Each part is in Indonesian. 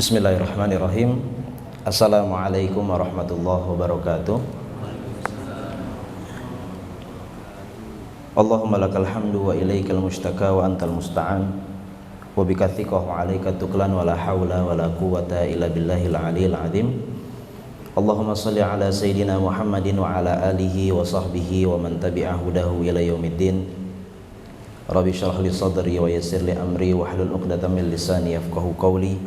Bismillahirrahmanirrahim. Assalamualaikum warahmatullahi wabarakatuh. Allahumma lakal hamdu wa ilaikal mustaka wa antal musta'an wa bika thiqah wa alaika tuklan wa la hawla wa la quwata illa billahil aliyil azim. Allahumma salli ala sayyidina Muhammadin wa ala alihi wa sahbihi wa man tabi'a hudahu ila yaumiddin. Rabbi shrah li sadri wa yassir li amri wa hlul 'uqdatam min lisani yafqahu qawli.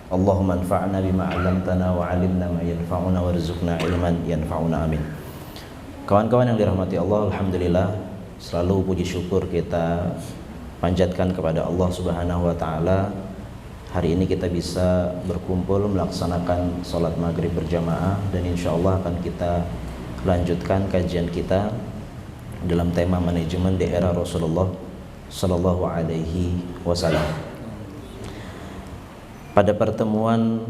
Allahumma anfa'na bima 'allamtana wa 'allimna ma yanfa'una warzuqna ilman yanfa'una, amin. Kawan-kawan yang dirahmati Allah, alhamdulillah selalu puji syukur kita panjatkan kepada Allah Subhanahu wa taala. Hari ini kita bisa berkumpul melaksanakan salat maghrib berjamaah, dan insyaallah akan kita lanjutkan kajian kita dalam tema manajemen di era Rasulullah sallallahu alaihi wasallam. Pada pertemuan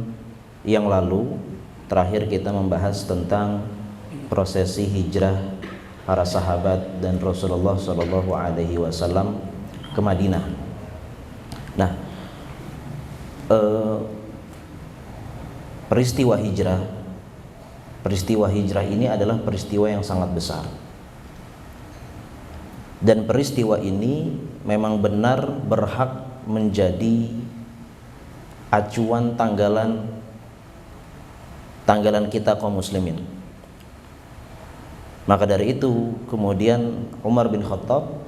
yang lalu terakhir kita membahas tentang prosesi hijrah para sahabat dan Rasulullah sallallahu alaihi wasallam ke Madinah. Nah, peristiwa hijrah ini adalah peristiwa yang sangat besar. Dan peristiwa ini memang benar berhak menjadi acuan tanggalan kita kaum muslimin. Maka dari itu kemudian Umar bin Khattab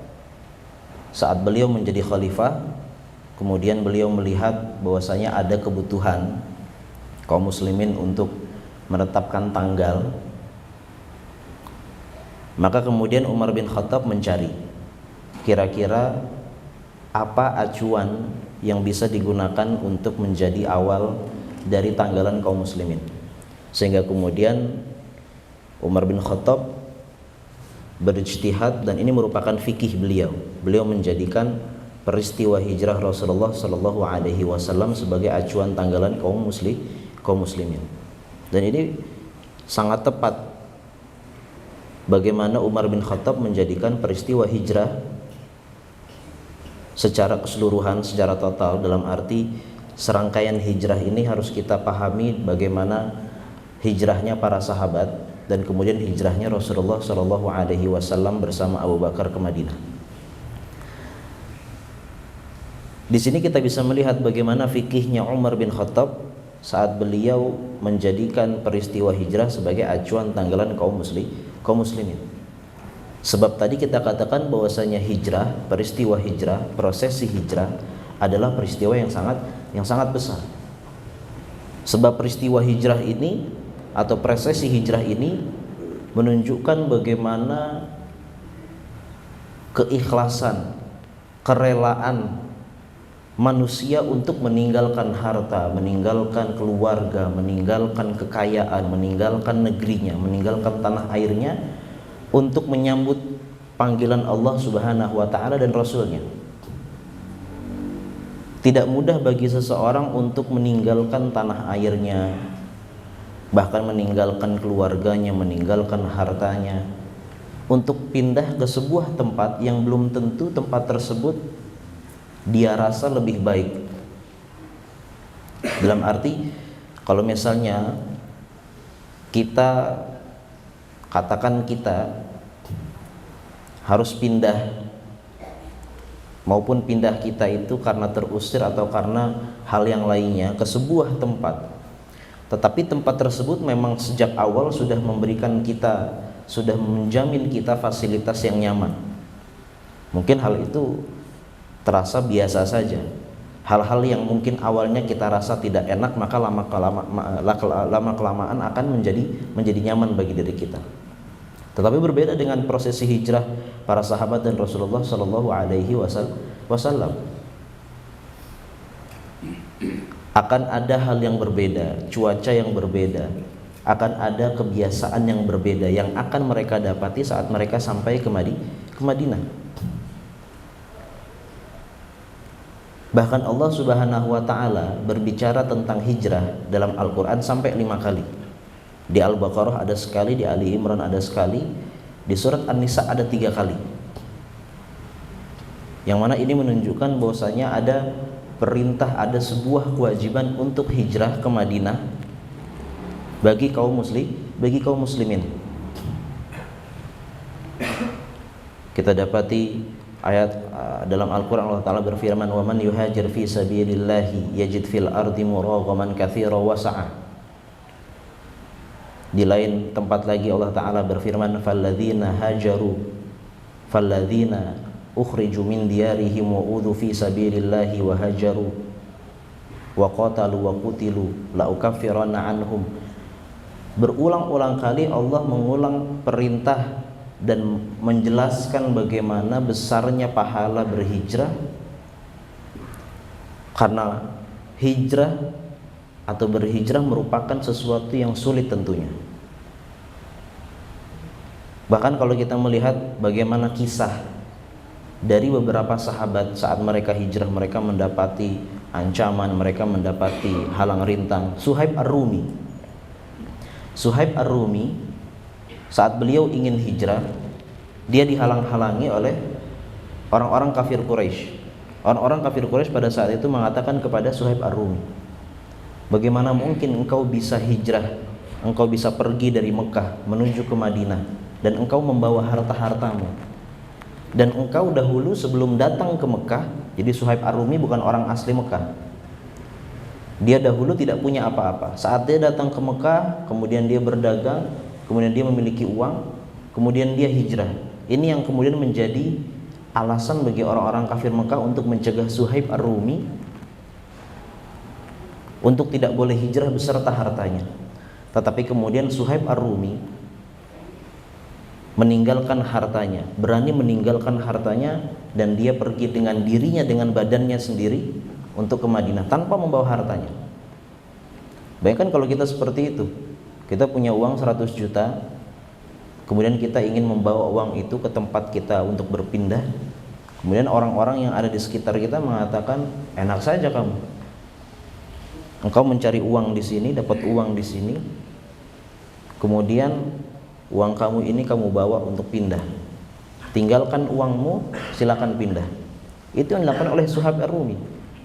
saat beliau menjadi khalifah, kemudian beliau melihat bahwasanya ada kebutuhan kaum muslimin untuk menetapkan tanggal. Maka kemudian Umar bin Khattab mencari kira-kira apa acuan yang bisa digunakan untuk menjadi awal dari tanggalan kaum muslimin. Sehingga kemudian Umar bin Khattab berijtihad, dan ini merupakan fikih beliau. Beliau menjadikan peristiwa hijrah Rasulullah sallallahu alaihi wasallam sebagai acuan tanggalan kaum muslimin. Dan ini sangat tepat bagaimana Umar bin Khattab menjadikan peristiwa hijrah secara keseluruhan, secara total, dalam arti serangkaian hijrah ini harus kita pahami bagaimana hijrahnya para sahabat dan kemudian hijrahnya Rasulullah sallallahu alaihi wasallam bersama Abu Bakar ke Madinah. Di sini kita bisa melihat bagaimana fikihnya Umar bin Khattab saat beliau menjadikan peristiwa hijrah sebagai acuan tanggalan kaum muslimin. Sebab tadi kita katakan bahwasanya hijrah, peristiwa hijrah, prosesi hijrah adalah peristiwa yang sangat besar. Sebab peristiwa hijrah ini atau prosesi hijrah ini menunjukkan bagaimana keikhlasan, kerelaan manusia untuk meninggalkan harta, meninggalkan keluarga, meninggalkan kekayaan, meninggalkan negerinya, meninggalkan tanah airnya untuk menyambut panggilan Allah Subhanahu wa taala dan Rasulnya. Tidak mudah bagi seseorang untuk meninggalkan tanah airnya, bahkan meninggalkan keluarganya, meninggalkan hartanya, untuk pindah ke sebuah tempat yang belum tentu tempat tersebut dia rasa lebih baik. Dalam arti, kalau misalnya kita katakan kita harus pindah, maupun pindah kita itu karena terusir atau karena hal yang lainnya ke sebuah tempat, tetapi tempat tersebut memang sejak awal sudah memberikan kita, sudah menjamin kita fasilitas yang nyaman. Mungkin hal itu terasa biasa saja. Hal-hal yang mungkin awalnya kita rasa tidak enak, maka lama kelamaan akan menjadi nyaman bagi diri kita. Tetapi berbeda dengan prosesi hijrah para sahabat dan Rasulullah sallallahu alaihi wasallam. Akan ada hal yang berbeda, cuaca yang berbeda, akan ada kebiasaan yang berbeda yang akan mereka dapati saat mereka sampai ke Madinah. Bahkan Allah Subhanahu wa taala berbicara tentang hijrah dalam Al-Qur'an sampai 5 kali. Di Al-Baqarah ada sekali, di Ali Imran ada sekali, di surat An-Nisa ada 3 kali. Yang mana ini menunjukkan bahwasanya ada perintah, ada sebuah kewajiban untuk hijrah ke Madinah bagi kaum muslimin. Kita dapati ayat dalam Al-Quran, Allah Ta'ala berfirman, wa man yuhajir fi sabilillahi yajid fil ardi muraghaman katsira wa sa'ah. Di lain tempat lagi Allah Ta'ala berfirman, falladzina ukhriju min diyarihim wa udhu fi sabilillahi wa hajaru wa qatalu wa qutilu la ukaffiranna anhum. Berulang-ulang kali Allah mengulang perintah dan menjelaskan bagaimana besarnya pahala berhijrah, karena hijrah atau berhijrah merupakan sesuatu yang sulit tentunya. Bahkan kalau kita melihat bagaimana kisah dari beberapa sahabat saat mereka hijrah, mereka mendapati ancaman, mereka mendapati halang rintang. Suhaib Ar-Rumi saat beliau ingin hijrah, dia dihalang-halangi oleh orang-orang kafir Quraisy. Orang-orang kafir Quraisy pada saat itu mengatakan kepada Suhaib Ar-Rumi, bagaimana mungkin engkau bisa hijrah, engkau bisa pergi dari Mekah menuju ke Madinah, dan engkau membawa harta-hartamu, dan engkau dahulu sebelum datang ke Mekah. Jadi Suhaib Ar-Rumi bukan orang asli Mekah, dia dahulu tidak punya apa-apa. Saat dia datang ke Mekah, kemudian dia berdagang, kemudian dia memiliki uang, kemudian dia hijrah. Ini yang kemudian menjadi alasan bagi orang-orang kafir Mekah untuk mencegah Suhaib Ar-Rumi untuk tidak boleh hijrah beserta hartanya. Tetapi kemudian Suhaib Ar-Rumi meninggalkan hartanya, berani meninggalkan hartanya, dan dia pergi dengan dirinya, dengan badannya sendiri untuk ke Madinah tanpa membawa hartanya. Bayangkan kalau kita seperti itu, kita punya uang 100 juta, kemudian kita ingin membawa uang itu ke tempat kita untuk berpindah. Kemudian orang-orang yang ada di sekitar kita mengatakan, enak saja kamu, engkau mencari uang di sini, dapat uang di sini, kemudian uang kamu ini kamu bawa untuk pindah, tinggalkan uangmu, silakan pindah. Itu yang dilakukan oleh Suhaib Ar-Rumi.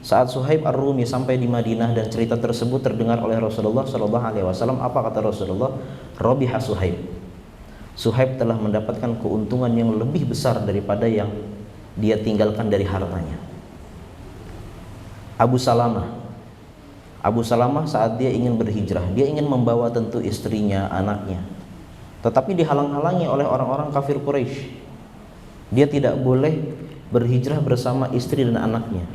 Saat Suhaib Ar-Rumi sampai di Madinah dan cerita tersebut terdengar oleh Rasulullah SAW, apa kata Rasulullah? Rabiha Suhaib. Suhaib telah mendapatkan keuntungan yang lebih besar daripada yang dia tinggalkan dari hartanya. Abu Salamah saat dia ingin berhijrah, dia ingin membawa tentu istrinya, anaknya, tetapi dihalang-halangi oleh orang-orang kafir Quraisy. Dia tidak boleh berhijrah bersama istri dan anaknya.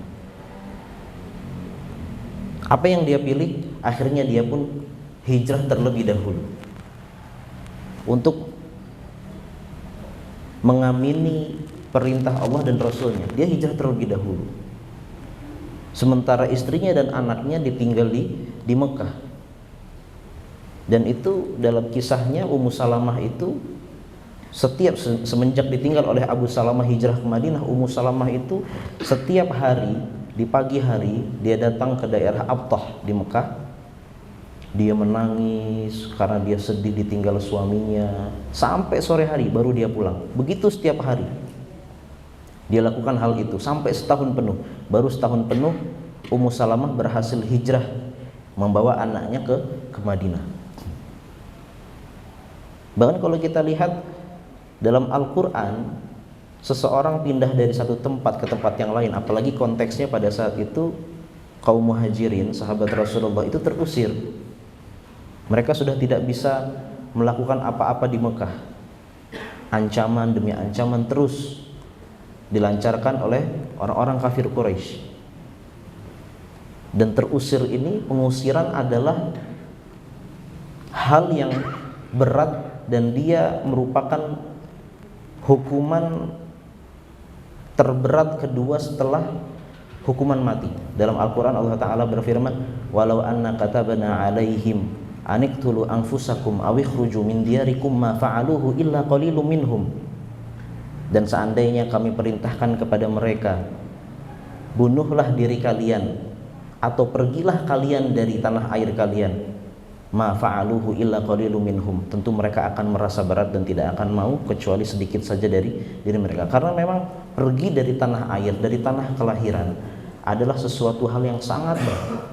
Apa yang dia pilih? Akhirnya dia pun hijrah terlebih dahulu untuk mengamini perintah Allah dan Rasulnya. Dia hijrah terlebih dahulu, sementara istrinya dan anaknya ditinggal di Mekah. Dan itu dalam kisahnya Ummu Salamah itu semenjak ditinggal oleh Abu Salamah hijrah ke Madinah, Ummu Salamah itu setiap hari di pagi hari dia datang ke daerah Abtah di Mekah. Dia menangis karena dia sedih ditinggal suaminya, sampai sore hari baru dia pulang. Begitu setiap hari dia lakukan hal itu sampai setahun penuh. Baru setahun penuh Ummu Salamah berhasil hijrah membawa anaknya ke Madinah. Bahkan kalau kita lihat dalam Al-Quran, seseorang pindah dari satu tempat ke tempat yang lain, apalagi konteksnya pada saat itu kaum muhajirin, sahabat Rasulullah itu terusir. Mereka sudah tidak bisa melakukan apa-apa di Mekah. Ancaman demi ancaman terus dilancarkan oleh orang-orang kafir Quraisy. Dan terusir ini, pengusiran adalah hal yang berat dan dia merupakan hukuman terberat kedua setelah hukuman mati. Dalam Al-Quran Allah Ta'ala berfirman, walau anna katabna alaihim aniktulu anfusakum awikhruju min diyarikum ma fa'aluhu illa qalilum minhum. Dan seandainya kami perintahkan kepada mereka, bunuhlah diri kalian atau pergilah kalian dari tanah air kalian, ma fa'aluhu illa qalilum minhum, tentu mereka akan merasa berat dan tidak akan mau kecuali sedikit saja dari diri mereka. Karena memang pergi dari tanah air, dari tanah kelahiran adalah sesuatu hal yang sangat berat.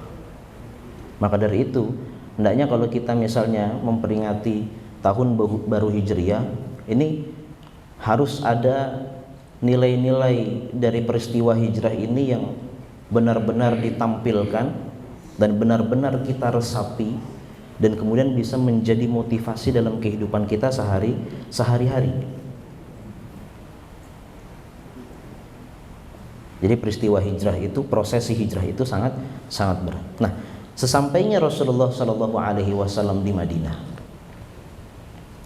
Maka dari itu, hendaknya kalau kita misalnya memperingati tahun baru Hijriah, ini harus ada nilai-nilai dari peristiwa hijrah ini yang benar-benar ditampilkan dan benar-benar kita resapi, dan kemudian bisa menjadi motivasi dalam kehidupan kita sehari-hari. Jadi peristiwa hijrah itu, prosesi hijrah itu sangat berat. Nah, sesampainya Rasulullah Shallallahu Alaihi Wasallam di Madinah,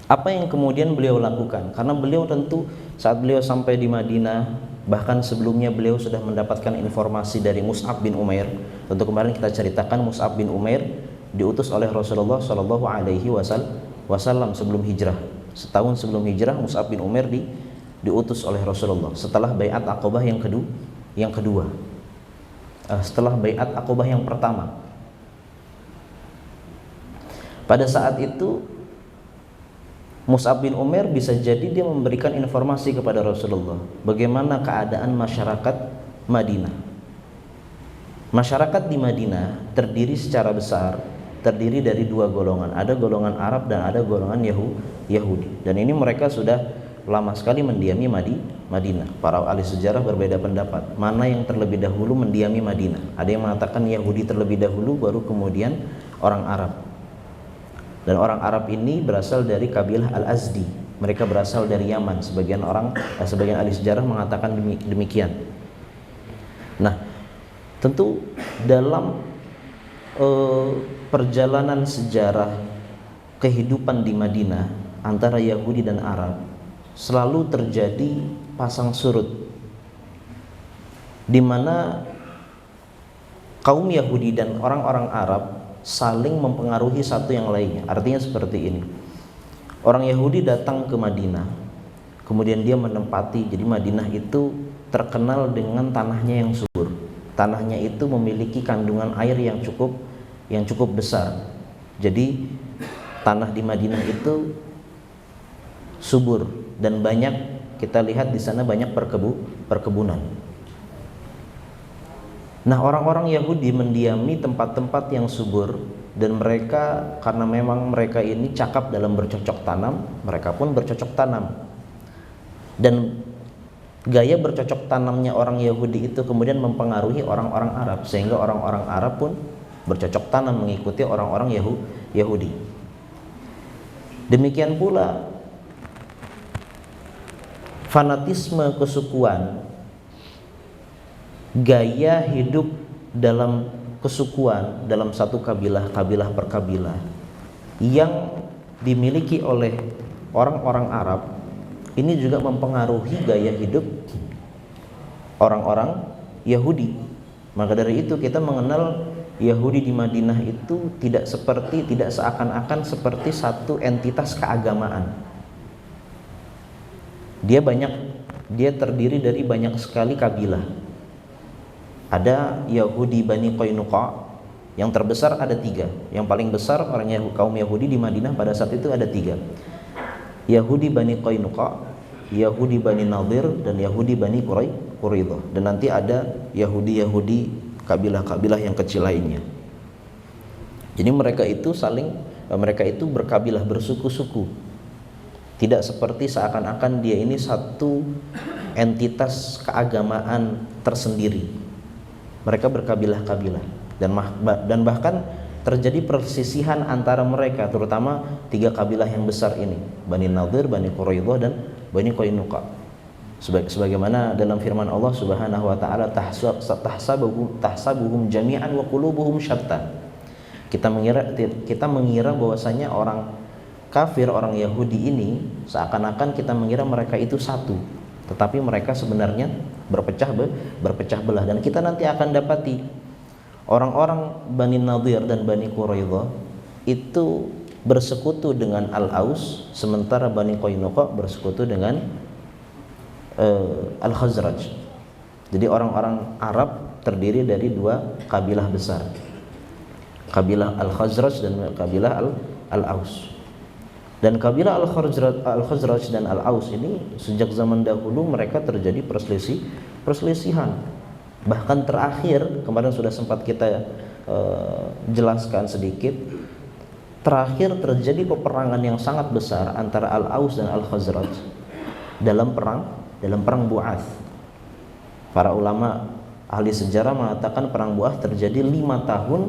apa yang kemudian beliau lakukan? Karena beliau tentu saat beliau sampai di Madinah, bahkan sebelumnya beliau sudah mendapatkan informasi dari Mus'ab bin Umair. Tentu kemarin kita ceritakan Mus'ab bin Umair diutus oleh Rasulullah Shallallahu Alaihi Wasallam sebelum hijrah. Setahun sebelum hijrah, Mus'ab bin Umair diutus oleh Rasulullah setelah Bai'at Aqabah yang kedua. Setelah Bai'at Aqabah yang pertama. Pada saat itu Mus'ab bin Umair bisa jadi dia memberikan informasi kepada Rasulullah bagaimana keadaan masyarakat Madinah. Masyarakat di Madinah terdiri secara besar dari dua golongan. Ada golongan Arab dan ada golongan Yahudi. Dan ini mereka sudah lama sekali mendiami Madinah. Para ahli sejarah berbeda pendapat mana yang terlebih dahulu mendiami Madinah. Ada yang mengatakan Yahudi terlebih dahulu, baru kemudian orang Arab. Dan orang Arab ini berasal dari kabilah Al-Azdi. Mereka berasal dari Yaman. Sebagian ahli sejarah mengatakan demikian. Nah, tentu dalam perjalanan sejarah kehidupan di Madinah antara Yahudi dan Arab selalu terjadi pasang surut, di mana kaum Yahudi dan orang-orang Arab saling mempengaruhi satu yang lainnya. Artinya seperti ini, orang Yahudi datang ke Madinah, kemudian dia menempati. Jadi Madinah itu terkenal dengan tanahnya yang subur. Tanahnya itu memiliki kandungan air yang cukup besar. Jadi tanah di Madinah itu subur dan banyak, kita lihat di sana banyak perkebunan. Nah, orang-orang Yahudi mendiami tempat-tempat yang subur, dan mereka, karena memang mereka ini cakap dalam bercocok tanam, mereka pun bercocok tanam. Dan gaya bercocok tanamnya orang Yahudi itu kemudian mempengaruhi orang-orang Arab, sehingga orang-orang Arab pun bercocok tanam mengikuti orang-orang Yahudi. Demikian pula fanatisme kesukuan, gaya hidup dalam kesukuan dalam satu kabilah per kabilah yang dimiliki oleh orang-orang Arab ini juga mempengaruhi gaya hidup orang-orang Yahudi. Maka dari itu kita mengenal Yahudi di Madinah itu tidak seakan-akan seperti satu entitas keagamaan. Dia terdiri dari banyak sekali kabilah. Ada Yahudi Bani Qainuqa, yang terbesar ada 3. Yang paling besar kaum Yahudi di Madinah pada saat itu ada 3. Yahudi Bani Qainuqa, Yahudi Bani Nadir, dan Yahudi Bani Quraidah. Dan nanti ada Yahudi kabilah-kabilah yang kecil lainnya. Jadi mereka itu berkabilah, bersuku-suku. Tidak seperti seakan-akan dia ini satu entitas keagamaan tersendiri. Mereka berkabilah-kabilah, dan bahkan terjadi persisihan antara mereka, terutama 3 kabilah yang besar ini, Bani Nadir, Bani Quraidah, dan Bani Qainuqa. Sebagaimana dalam firman Allah Subhanahu wa taala, tahsabuhum jami'an wa qulubuhum syatta. Kita mengira bahwasanya orang kafir, orang Yahudi ini seakan-akan kita mengira mereka itu satu, tetapi mereka sebenarnya berpecah belah. Dan kita nanti akan dapati orang-orang Bani Nadir dan Bani Quraidah itu bersekutu dengan Al-Aus, sementara Bani Qainuqa bersekutu dengan Al-Khazraj. Jadi orang-orang Arab terdiri dari 2 kabilah besar, kabilah Al-Khazraj dan kabilah Al-Aus. Dan kabilah Al-Khazraj dan Al-Aus ini sejak zaman dahulu mereka terjadi perselisihan. Bahkan terakhir kemarin sudah sempat kita jelaskan sedikit, terakhir terjadi peperangan yang sangat besar antara Al-Aus dan Al-Khazraj dalam perang Bu'ath. Para ulama ahli sejarah mengatakan perang Bu'ath terjadi 5 tahun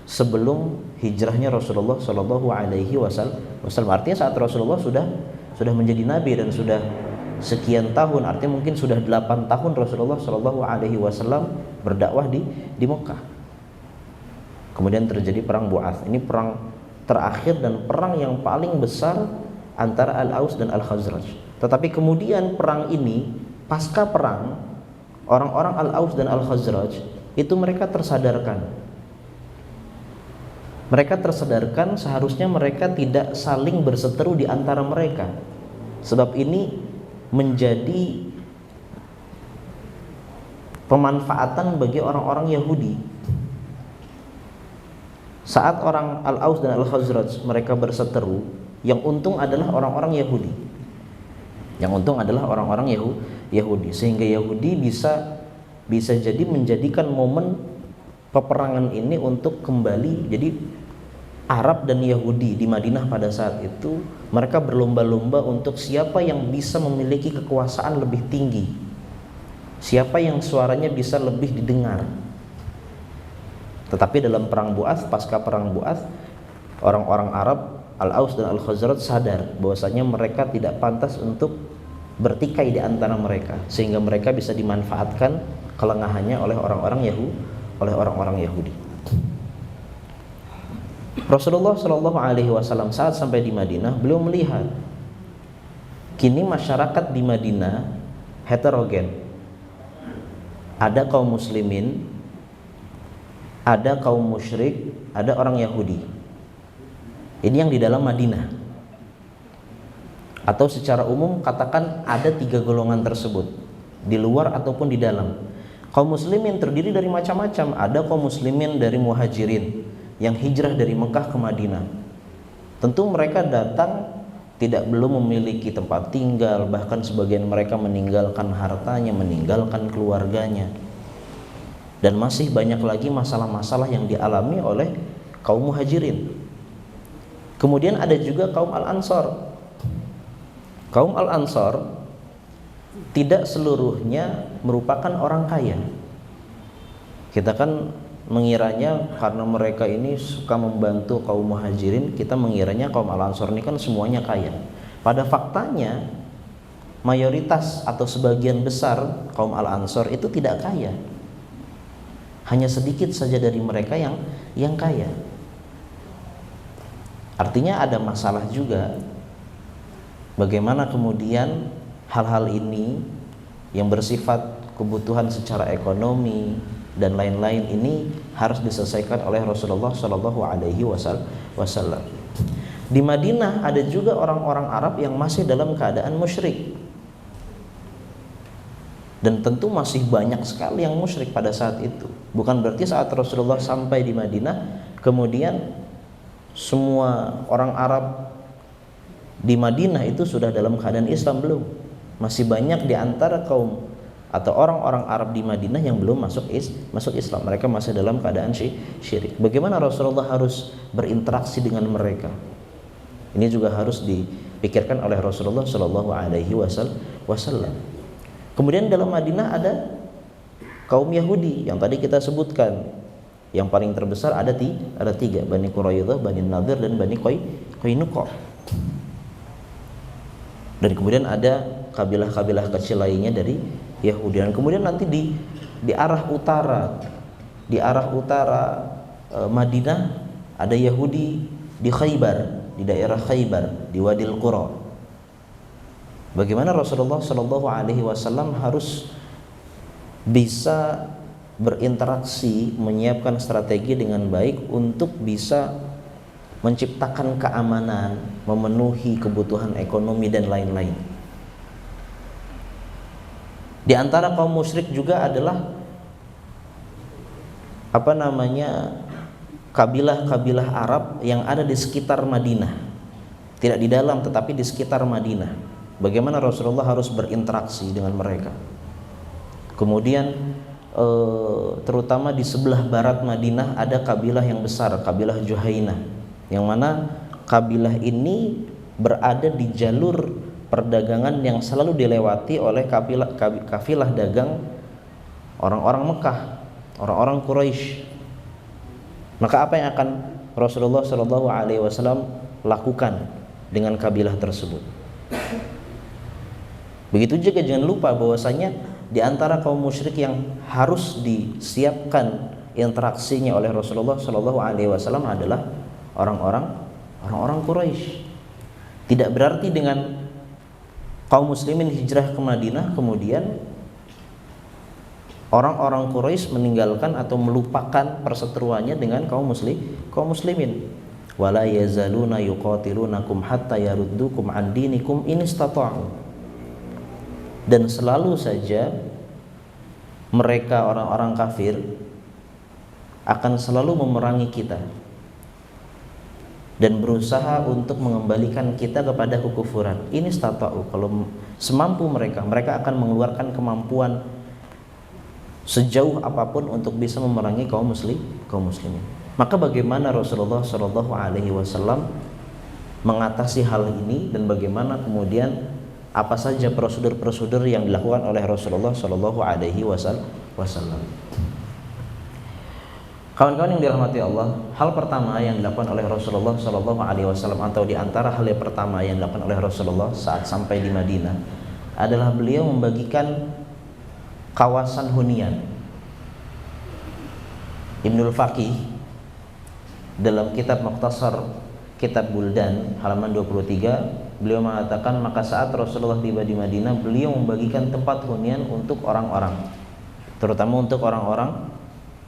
sebelum hijrahnya Rasulullah Shallallahu Alaihi Wasallam. Artinya saat Rasulullah sudah menjadi nabi dan sudah sekian tahun, artinya mungkin sudah 8 tahun Rasulullah Shallallahu Alaihi Wasallam berdakwah di Mekah. Kemudian terjadi perang Bu'ath. Ini perang terakhir dan perang yang paling besar antara Al-Aus dan Al-Khazraj. Tetapi kemudian perang ini, pasca perang, orang-orang Al-Aus dan Al-Khazraj itu mereka tersadarkan. Mereka tersadarkan seharusnya mereka tidak saling berseteru di antara mereka. Sebab ini menjadi pemanfaatan bagi orang-orang Yahudi. Saat orang Al-Aus dan Al-Khazraj mereka berseteru, yang untung adalah orang-orang Yahudi. Yang untung adalah orang-orang Yahudi, sehingga Yahudi bisa jadi menjadikan momen peperangan ini untuk kembali. Jadi Arab dan Yahudi di Madinah pada saat itu mereka berlomba-lomba untuk siapa yang bisa memiliki kekuasaan lebih tinggi, siapa yang suaranya bisa lebih didengar. Tetapi dalam perang Bu'ath, pasca perang Bu'ath, orang-orang Arab Al-Aus dan Al-Khazraj sadar bahwasanya mereka tidak pantas untuk bertikai di antara mereka, sehingga mereka bisa dimanfaatkan kelengahannya oleh orang-orang Yahudi. Rasulullah Shallallahu Alaihi Wasallam saat sampai di Madinah, beliau melihat kini masyarakat di Madinah heterogen. Ada kaum muslimin, ada kaum musyrik, ada orang Yahudi. Ini yang di dalam Madinah. Atau secara umum katakan ada 3 golongan tersebut, di luar ataupun di dalam. Kaum muslimin terdiri dari macam-macam. Ada kaum muslimin dari muhajirin yang hijrah dari Mekah ke Madinah. Tentu mereka datang belum memiliki tempat tinggal, bahkan sebagian mereka meninggalkan hartanya, meninggalkan keluarganya. Dan masih banyak lagi masalah-masalah yang dialami oleh kaum muhajirin. Kemudian ada juga kaum Al-Ansar. Kaum Al-Ansar tidak seluruhnya merupakan orang kaya. Kita kan mengiranya karena mereka ini suka membantu kaum muhajirin, kita mengiranya kaum Al-Ansar ini kan semuanya kaya. Pada faktanya mayoritas atau sebagian besar kaum Al-Ansar itu tidak kaya. Hanya sedikit saja dari mereka yang kaya. Artinya ada masalah juga. Bagaimana kemudian hal-hal ini yang bersifat kebutuhan secara ekonomi dan lain-lain ini harus diselesaikan oleh Rasulullah Shallallahu Alaihi Wasallam. Di Madinah ada juga orang-orang Arab yang masih dalam keadaan musyrik, dan tentu masih banyak sekali yang musyrik pada saat itu. Bukan berarti saat Rasulullah sampai di Madinah kemudian semua orang Arab di Madinah itu sudah dalam keadaan Islam, belum. Masih banyak di antara kaum atau orang-orang Arab di Madinah yang belum masuk Islam. Mereka masih dalam keadaan syirik. Bagaimana Rasulullah harus berinteraksi dengan mereka? Ini juga harus dipikirkan oleh Rasulullah Shallallahu Alaihi Wasallam. Kemudian dalam Madinah ada kaum Yahudi yang tadi kita sebutkan. Yang paling terbesar ada 3, Bani Quraidah, Bani Nadir, dan Bani Qainuqa. Dan kemudian ada kabilah-kabilah kecil lainnya dari Yahudi. Dan kemudian nanti di arah utara, Madinah ada Yahudi di Khaybar, di daerah Khaybar, di Wadil Qura. Bagaimana Rasulullah Shallallahu Alaihi Wasallam harus bisa berinteraksi, menyiapkan strategi dengan baik untuk bisa menciptakan keamanan, memenuhi kebutuhan ekonomi dan lain-lain. Di antara kaum musyrik juga adalah kabilah-kabilah Arab yang ada di sekitar Madinah. Tidak di dalam tetapi di sekitar Madinah. Bagaimana Rasulullah harus berinteraksi dengan mereka. Kemudian terutama di sebelah barat Madinah ada kabilah yang besar, kabilah Juhainah, yang mana kabilah ini berada di jalur perdagangan yang selalu dilewati oleh kafilah dagang orang-orang Mekah, orang-orang Quraisy. Maka apa yang akan Rasulullah Shallallahu Alaihi Wasallam lakukan dengan kabilah tersebut? Begitu juga jangan lupa bahwasanya di antara kaum musyrik yang harus disiapkan interaksinya oleh Rasulullah Shallallahu Alaihi Wasallam adalah orang-orang Quraisy. Tidak berarti dengan kaum muslimin hijrah ke Madinah kemudian orang-orang Quraisy meninggalkan atau melupakan perseteruannya dengan kaum muslimin. Wala yazaluna yuqatilunakum hatta yaruddukum an dinikum in istata'u. Dan selalu saja mereka orang-orang kafir akan selalu memerangi kita dan berusaha untuk mengembalikan kita kepada kekufuran. Ini istata'u, kalau semampu mereka akan mengeluarkan kemampuan sejauh apapun untuk bisa memerangi kaum muslimin. Maka bagaimana Rasulullah Shallallahu Alaihi Wasallam mengatasi hal ini, dan bagaimana kemudian apa saja prosedur-prosedur yang dilakukan oleh Rasulullah Shallallahu Alaihi Wasallam. Kawan-kawan yang dirahmati Allah, hal pertama yang dilakukan oleh Rasulullah Shallallahu Alaihi Wasallam, atau di antara hal yang pertama yang dilakukan oleh Rasulullah saat sampai di Madinah, adalah beliau membagikan kawasan hunian. Ibnul Faqih dalam kitab Mukhtasar Kitab Buldan halaman 23, beliau mengatakan, maka saat Rasulullah tiba di Madinah, beliau membagikan tempat hunian untuk orang-orang, terutama untuk orang-orang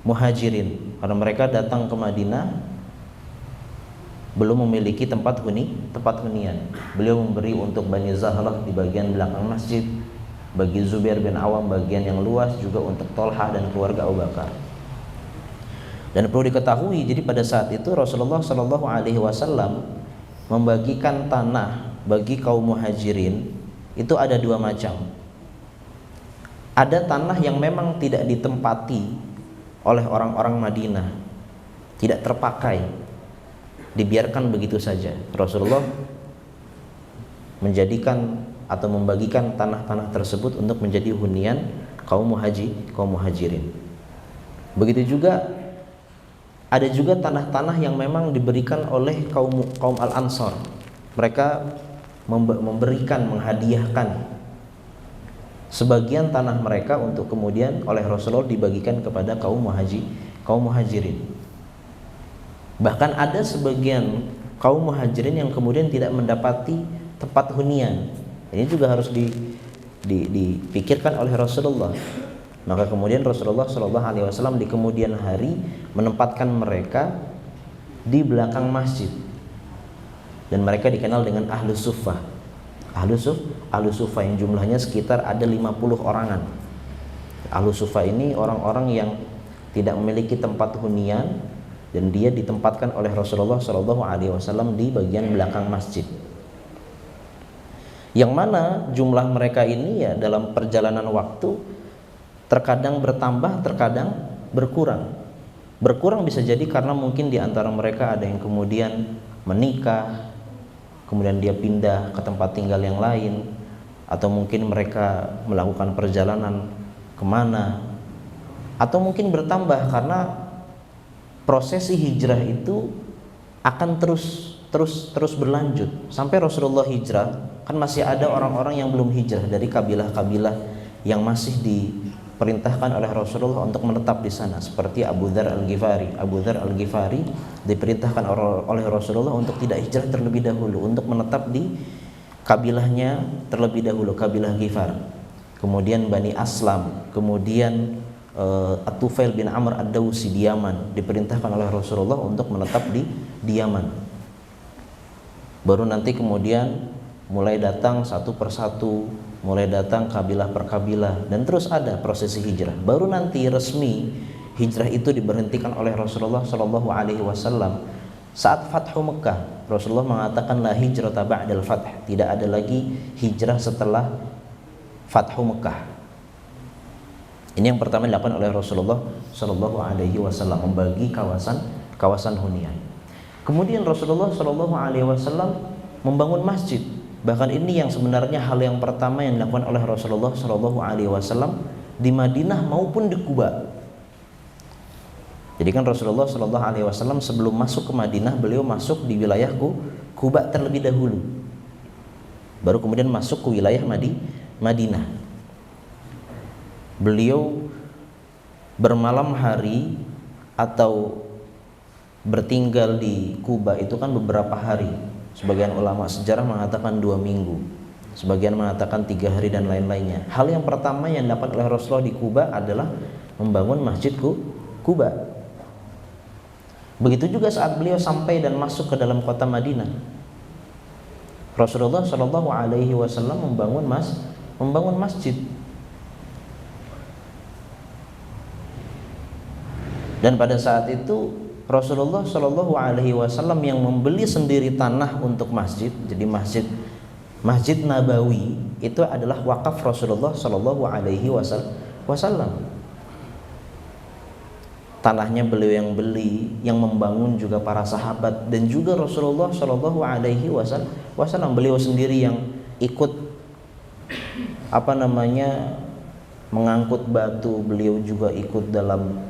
muhajirin, karena mereka datang ke Madinah belum memiliki tempat hunian. Beliau memberi untuk Bani Zahrah di bagian belakang masjid, bagi Zubair bin Awam bagian yang luas, juga untuk Tolhah dan keluarga Abu Bakar. Dan perlu diketahui, jadi pada saat itu Rasulullah Shallallahu Alaihi Wasallam membagikan tanah bagi kaum muhajirin itu ada dua macam. Ada tanah yang memang tidak ditempati oleh orang-orang Madinah, tidak terpakai, dibiarkan begitu saja. Rasulullah menjadikan atau membagikan tanah-tanah tersebut untuk menjadi hunian kaum muhajirin. Begitu juga ada juga tanah-tanah yang memang diberikan oleh kaum Al-Ansor. Mereka memberikan, menghadiahkan sebagian tanah mereka untuk kemudian oleh Rasulullah dibagikan kepada kaum muhajirin. Bahkan ada sebagian kaum muhajirin yang kemudian tidak mendapati tempat hunian. Ini juga harus dipikirkan oleh Rasulullah. Maka kemudian Rasulullah Shallallahu Alaihi Wasallam di kemudian hari menempatkan mereka di belakang masjid, dan mereka dikenal dengan Ahlus Suffah. Ahlus Suffah yang jumlahnya sekitar ada 50 orangan. Ahlus Suffah ini orang-orang yang tidak memiliki tempat hunian, dan dia ditempatkan oleh Rasulullah Shallallahu Alaihi Wasallam di bagian belakang masjid. Yang mana jumlah mereka ini ya dalam perjalanan waktu terkadang bertambah, terkadang berkurang. Berkurang bisa jadi karena mungkin di antara mereka ada yang kemudian menikah, kemudian dia pindah ke tempat tinggal yang lain, atau mungkin mereka melakukan perjalanan kemana, atau mungkin bertambah karena prosesi hijrah itu akan terus berlanjut sampai Rasulullah hijrah. Kan masih ada orang-orang yang belum hijrah dari kabilah-kabilah yang masih diperintahkan oleh Rasulullah untuk menetap di sana, seperti Abu Dzar Al-Ghifari. Abu Dzar Al-Ghifari diperintahkan oleh Rasulullah untuk tidak hijrah terlebih dahulu, untuk menetap di kabilahnya terlebih dahulu, kabilah Ghifar. Kemudian Bani Aslam, kemudian At-Tufail bin Amr Ad-Dawsi di Yaman diperintahkan oleh Rasulullah untuk menetap di Yaman. Baru nanti kemudian mulai datang satu persatu, mulai datang kabilah per kabilah, dan terus ada prosesi hijrah. Baru nanti resmi hijrah itu diberhentikan oleh Rasulullah Shallallahu Alaihi Wasallam saat Fathu Mekah. Rasulullah mengatakan la hijrata ba'dal fath, tidak ada lagi hijrah setelah Fathu Mekah. Ini yang pertama dilakukan oleh Rasulullah Shallallahu Alaihi Wasallam, membagi kawasan hunian. Kemudian Rasulullah Shallallahu Alaihi Wasallam membangun masjid. Bahkan ini yang sebenarnya hal yang pertama yang dilakukan oleh Rasulullah Shallallahu Alaihi Wasallam di Madinah maupun di Kuba. Jadi kan Rasulullah Shallallahu Alaihi Wasallam sebelum masuk ke Madinah, beliau masuk di wilayah Kuba terlebih dahulu, baru kemudian masuk ke wilayah Madinah. Beliau bermalam hari atau bertinggal di Kuba itu kan beberapa hari. Sebagian ulama sejarah mengatakan 2 minggu, sebagian mengatakan 3 hari dan lain-lainnya. Hal yang pertama yang dapat oleh Rasulullah di Kuba adalah membangun masjid Kuba. Begitu juga saat beliau sampai dan masuk ke dalam kota Madinah, Rasulullah Shallallahu Alaihi Wasallam membangun masjid. Dan pada saat itu Rasulullah Shallallahu Alaihi Wasallam yang membeli sendiri tanah untuk masjid. Jadi masjid Nabawi itu adalah wakaf Rasulullah Shallallahu Alaihi Wasallam. Tanahnya beliau yang beli, yang membangun juga para sahabat dan juga Rasulullah Shallallahu Alaihi Wasallam. Beliau sendiri yang ikut mengangkut batu, beliau juga ikut dalam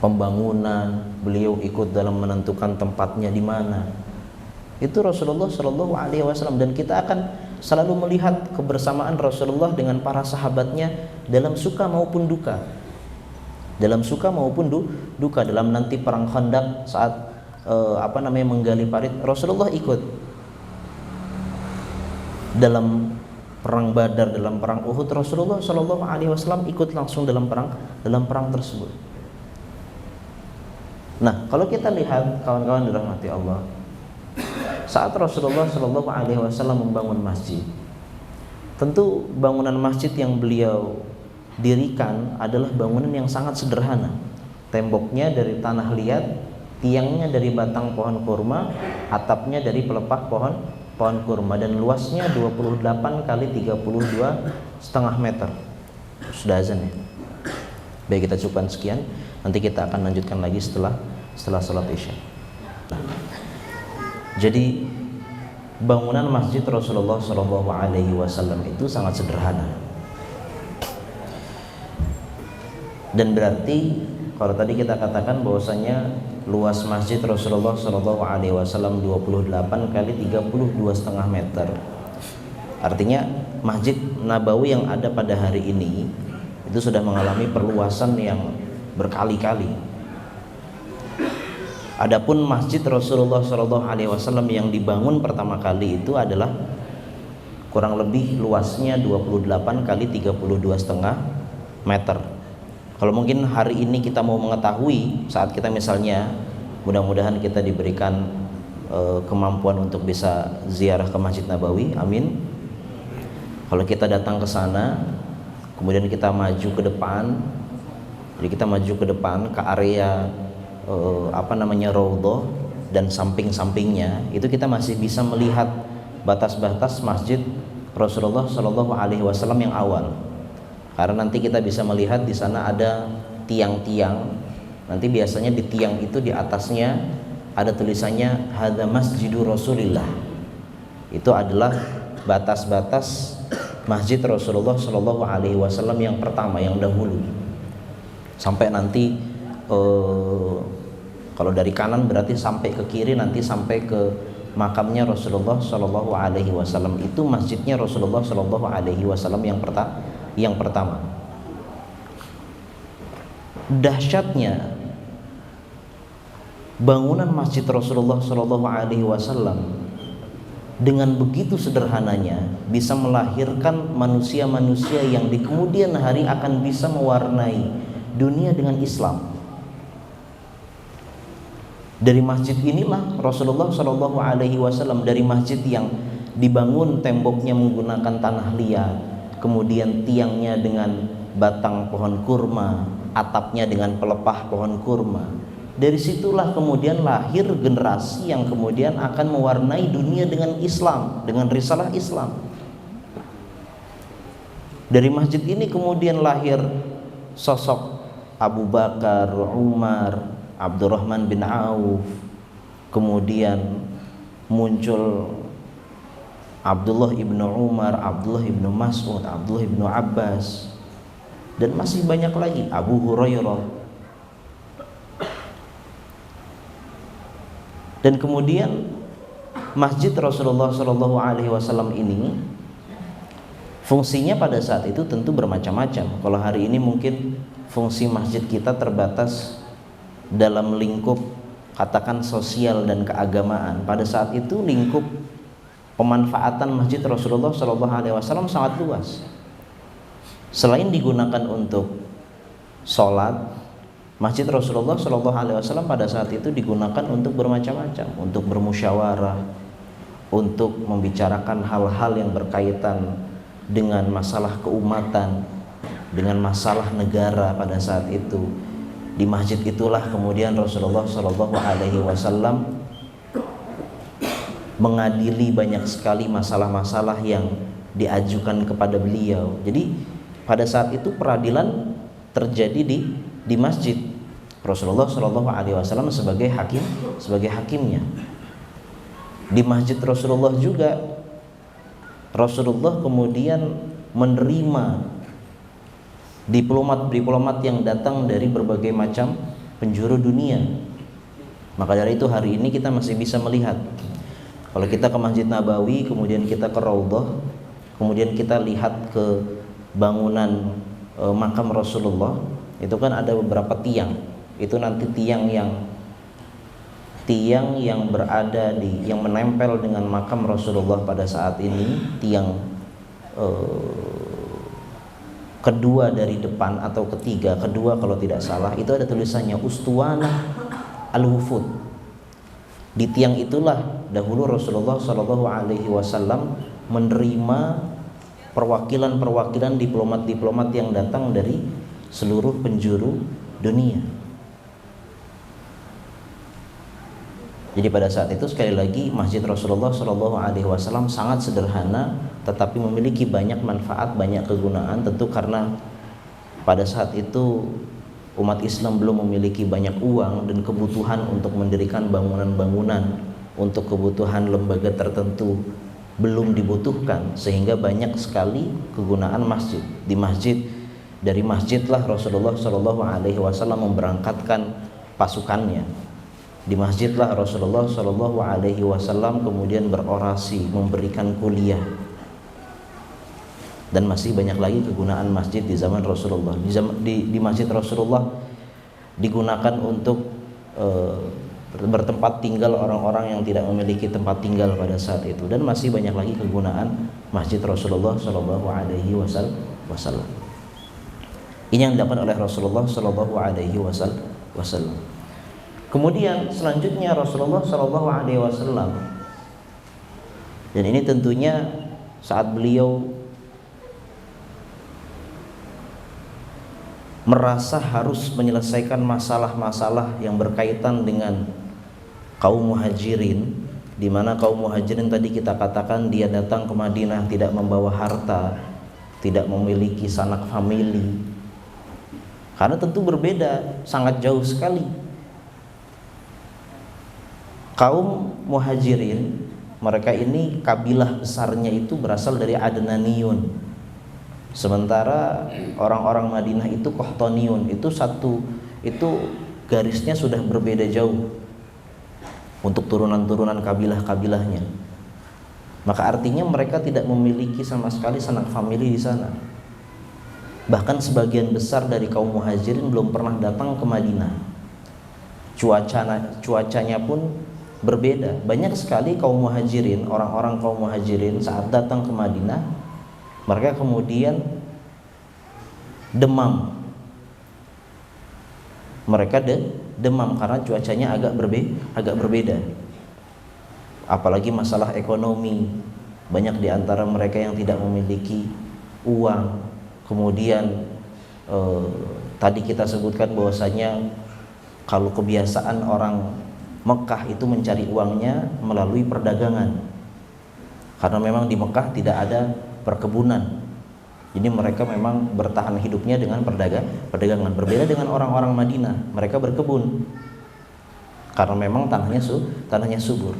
pembangunan, beliau ikut dalam menentukan tempatnya di mana. Itu Rasulullah Shallallahu Alaihi Wasallam, dan kita akan selalu melihat kebersamaan Rasulullah dengan para sahabatnya dalam suka maupun duka. Dalam suka maupun duka. Dalam nanti perang Khandaq saat menggali parit, Rasulullah ikut. Dalam perang Badar, dalam perang Uhud, Rasulullah Shallallahu Alaihi Wasallam ikut langsung dalam perang tersebut. Nah, kalau kita lihat kawan-kawan dirahmati Allah, saat Rasulullah Shallallahu Alaihi Wasallam membangun masjid, tentu bangunan masjid yang beliau dirikan adalah bangunan yang sangat sederhana. Temboknya dari tanah liat, tiangnya dari batang pohon kurma, atapnya dari pelepah pohon kurma, dan luasnya 28 kali 32,5 meter. Sudah azan ya? Baik, kita cukupkan sekian. Nanti kita akan lanjutkan lagi setelah sholat Isya. Jadi bangunan masjid Rasulullah Shallallahu Alaihi Wasallam itu sangat sederhana. Dan berarti kalau tadi kita katakan bahwasanya luas masjid Rasulullah Shallallahu Alaihi Wasallam 28 kali 32,5 meter. Artinya Masjid Nabawi yang ada pada hari ini itu sudah mengalami perluasan yang berkali-kali. Adapun Masjid Rasulullah Shallallahu Alaihi Wasallam yang dibangun pertama kali itu adalah kurang lebih luasnya 28 kali 32,5 meter. Kalau mungkin hari ini kita mau mengetahui, saat kita misalnya mudah-mudahan kita diberikan kemampuan untuk bisa ziarah ke Masjid Nabawi, amin. Kalau kita datang ke sana, kemudian kita maju ke depan, jadi kita maju ke depan ke area Raudhah dan samping-sampingnya, itu kita masih bisa melihat batas-batas Masjid Rasulullah Shallallahu Alaihi Wasallam yang awal. Karena nanti kita bisa melihat di sana ada tiang-tiang. Nanti biasanya di tiang itu di atasnya ada tulisannya Hadza Masjidu Rasulillah. Itu adalah batas-batas Masjid Rasulullah Shallallahu Alaihi Wasallam yang pertama, yang dahulu. Sampai nanti kalau dari kanan berarti sampai ke kiri, nanti sampai ke makamnya Rasulullah Shallallahu Alaihi Wasallam. Itu masjidnya Rasulullah Shallallahu Alaihi Wasallam yang pertama. Dahsyatnya bangunan masjid Rasulullah Shallallahu Alaihi Wasallam dengan begitu sederhananya bisa melahirkan manusia-manusia yang di kemudian hari akan bisa mewarnai dunia dengan Islam. Dari masjid inilah Rasulullah Shallallahu Alaihi Wasallam, dari masjid yang dibangun temboknya menggunakan tanah liat, kemudian tiangnya dengan batang pohon kurma, atapnya dengan pelepah pohon kurma. Dari situlah kemudian lahir generasi yang kemudian akan mewarnai dunia dengan Islam, dengan risalah Islam. Dari masjid ini kemudian lahir sosok Abu Bakar, Umar, Abdurrahman bin Auf, kemudian muncul Abdullah ibnu Umar, Abdullah ibnu Mas'ud, Abdullah ibnu Abbas, dan masih banyak lagi, Abu Hurairah. Dan kemudian Masjid Rasulullah SAW ini fungsinya pada saat itu tentu bermacam-macam. Kalau hari ini mungkin fungsi masjid kita terbatas dalam lingkup katakan sosial dan keagamaan. Pada saat itu lingkup pemanfaatan Masjid Rasulullah SAW sangat luas. Selain digunakan untuk sholat, Masjid Rasulullah SAW pada saat itu digunakan untuk bermacam-macam, untuk bermusyawarah, untuk membicarakan hal-hal yang berkaitan dengan masalah keumatan, dengan masalah negara pada saat itu. Di masjid itulah kemudian Rasulullah SAW mengadili banyak sekali masalah-masalah yang diajukan kepada beliau. Jadi pada saat itu peradilan terjadi di masjid. Rasulullah SAW sebagai hakimnya. Di masjid Rasulullah juga Rasulullah kemudian menerima diplomat yang datang dari berbagai macam penjuru dunia. Maka dari itu hari ini kita masih bisa melihat, kalau kita ke Masjid Nabawi, kemudian kita ke Raudhah, kemudian kita lihat ke bangunan makam Rasulullah, itu kan ada beberapa tiang. Itu nanti tiang yang berada yang menempel dengan makam Rasulullah pada saat ini, tiang kedua dari depan atau ketiga, kedua kalau tidak salah, itu ada tulisannya Ustuwanah Al-Wufud. Di tiang itulah dahulu Rasulullah SAW menerima perwakilan diplomat yang datang dari seluruh penjuru dunia. Jadi pada saat itu sekali lagi Masjid Rasulullah SAW sangat sederhana, tetapi memiliki banyak manfaat, banyak kegunaan. Tentu karena pada saat itu umat Islam belum memiliki banyak uang dan kebutuhan untuk mendirikan bangunan-bangunan, untuk kebutuhan lembaga tertentu belum dibutuhkan, sehingga banyak sekali kegunaan masjid. Dari masjidlah Rasulullah SAW memberangkatkan pasukannya. Di masjidlah Rasulullah SAW kemudian berorasi, memberikan kuliah, dan masih banyak lagi kegunaan masjid di zaman Rasulullah. Di masjid Rasulullah digunakan untuk bertempat tinggal orang-orang yang tidak memiliki tempat tinggal pada saat itu, dan masih banyak lagi kegunaan masjid Rasulullah SAW. Ini yang dilakukan oleh Rasulullah SAW. Kemudian selanjutnya Rasulullah SAW, dan ini tentunya saat beliau merasa harus menyelesaikan masalah-masalah yang berkaitan dengan kaum muhajirin, di mana kaum muhajirin tadi kita katakan dia datang ke Madinah tidak membawa harta, tidak memiliki sanak famili, karena tentu berbeda, sangat jauh sekali. Kaum muhajirin, mereka ini kabilah besarnya itu berasal dari Adnaniyun, sementara orang-orang Madinah itu Qahtaniun. Itu garisnya sudah berbeda jauh untuk turunan-turunan kabilah-kabilahnya. Maka artinya mereka tidak memiliki sama sekali sanak famili di sana. Bahkan sebagian besar dari kaum muhajirin belum pernah datang ke Madinah. Cuacanya pun berbeda. Banyak sekali kaum muhajirin, orang-orang kaum muhajirin saat datang ke Madinah, mereka kemudian demam. Mereka demam karena cuacanya agak berbeda. Apalagi masalah ekonomi. Banyak di antara mereka yang tidak memiliki uang. Kemudian tadi kita sebutkan bahwasanya kalau kebiasaan orang Mekah itu mencari uangnya melalui perdagangan, karena memang di Mekah tidak ada perkebunan. Jadi mereka memang bertahan hidupnya dengan perdagangan. Berbeda dengan orang-orang Madinah, mereka berkebun karena memang tanahnya subur.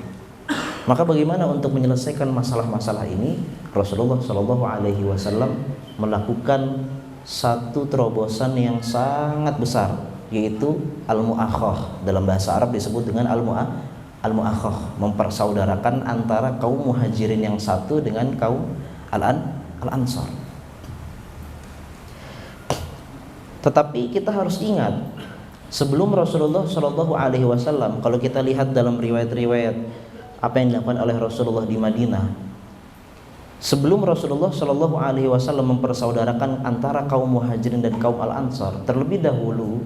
Maka bagaimana untuk menyelesaikan masalah-masalah ini? Rasulullah Shallallahu Alaihi Wasallam melakukan satu terobosan yang sangat besar, yaitu al-mu'akhah. Dalam bahasa Arab disebut dengan al-mu'akhah, mempersaudarakan antara kaum muhajirin yang satu dengan kaum al-ansar. Tetapi kita harus ingat, sebelum Rasulullah Shallallahu Alaihi Wasallam, kalau kita lihat dalam riwayat-riwayat apa yang dilakukan oleh Rasulullah di Madinah, sebelum Rasulullah Shallallahu Alaihi Wasallam mempersaudarakan antara kaum muhajirin dan kaum al-ansar, terlebih dahulu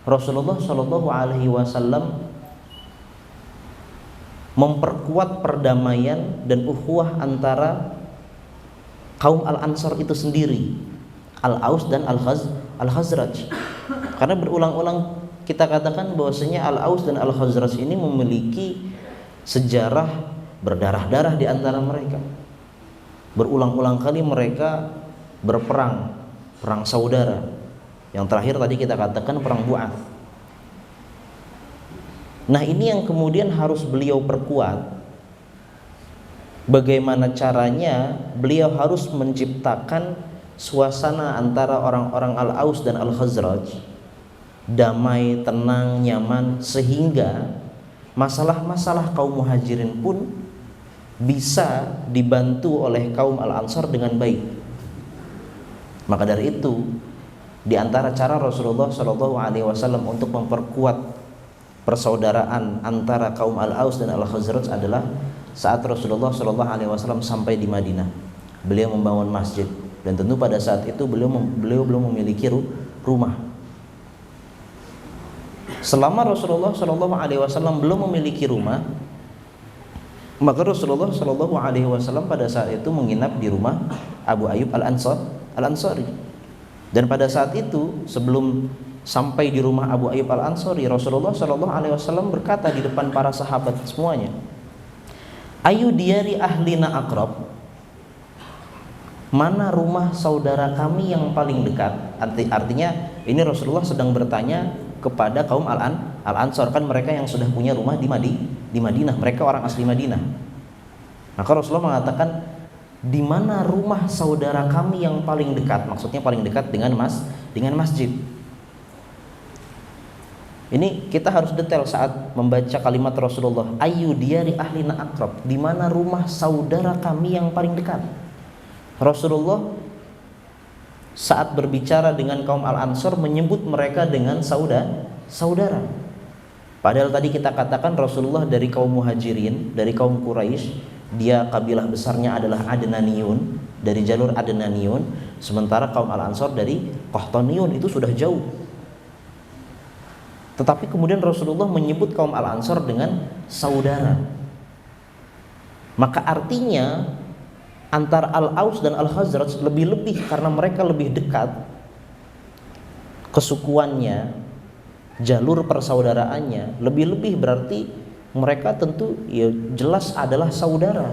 Rasulullah Shallallahu Alaihi Wasallam memperkuat perdamaian dan ukhuwah antara kaum al-ansar itu sendiri, al-Aus dan al-Khazraj. Karena berulang-ulang kita katakan bahwasanya al-Aus dan al-Khazraj ini memiliki sejarah berdarah-darah di antara mereka. Berulang-ulang kali mereka berperang, perang saudara. Yang terakhir tadi kita katakan perang Bu'ath. Nah, ini yang kemudian harus beliau perkuat. Bagaimana caranya? Beliau harus menciptakan suasana antara orang-orang al-Aus dan al-Khazraj damai, tenang, nyaman, sehingga masalah-masalah kaum muhajirin pun bisa dibantu oleh kaum al-ansar dengan baik. Maka dari itu, di antara cara Rasulullah Shallallahu Alaihi Wasallam untuk memperkuat persaudaraan antara kaum al-Aus dan al-Khazraj adalah saat Rasulullah Shallallahu Alaihi Wasallam sampai di Madinah, beliau membangun masjid, dan tentu pada saat itu beliau belum memiliki rumah. Selama Rasulullah Shallallahu Alaihi Wasallam belum memiliki rumah, maka Rasulullah Shallallahu Alaihi Wasallam pada saat itu menginap di rumah Abu Ayyub al-Ansari. Dan pada saat itu, sebelum sampai di rumah Abu Ayyub al-Ansari, Rasulullah Shallallahu Alaihi Wasallam berkata di depan para sahabat semuanya, "Ayu diyari ahlina aqrab?" Mana rumah saudara kami yang paling dekat? Artinya ini Rasulullah sedang bertanya kepada kaum al-Ansar, kan mereka yang sudah punya rumah di Madinah, mereka orang asli Madinah. Maka Rasulullah mengatakan, di mana rumah saudara kami yang paling dekat? Maksudnya paling dekat dengan masjid. Ini kita harus detail saat membaca kalimat Rasulullah, ayu diyari ahlina aqrab, di mana rumah saudara kami yang paling dekat. Rasulullah saat berbicara dengan kaum al-Ansar menyebut mereka dengan saudara. Padahal tadi kita katakan Rasulullah dari kaum muhajirin, dari kaum Quraisy, dia kabilah besarnya adalah Adnaniyun, dari jalur Adnaniyun, sementara kaum al-Ansar dari Qahtaniyun, itu sudah jauh. Tetapi kemudian Rasulullah menyebut kaum al-Ansar dengan saudara. Maka artinya antara al-Aus dan al-Khazraj lebih-lebih karena mereka lebih dekat kesukuannya, jalur persaudaraannya, lebih-lebih berarti mereka tentu ya jelas adalah saudara.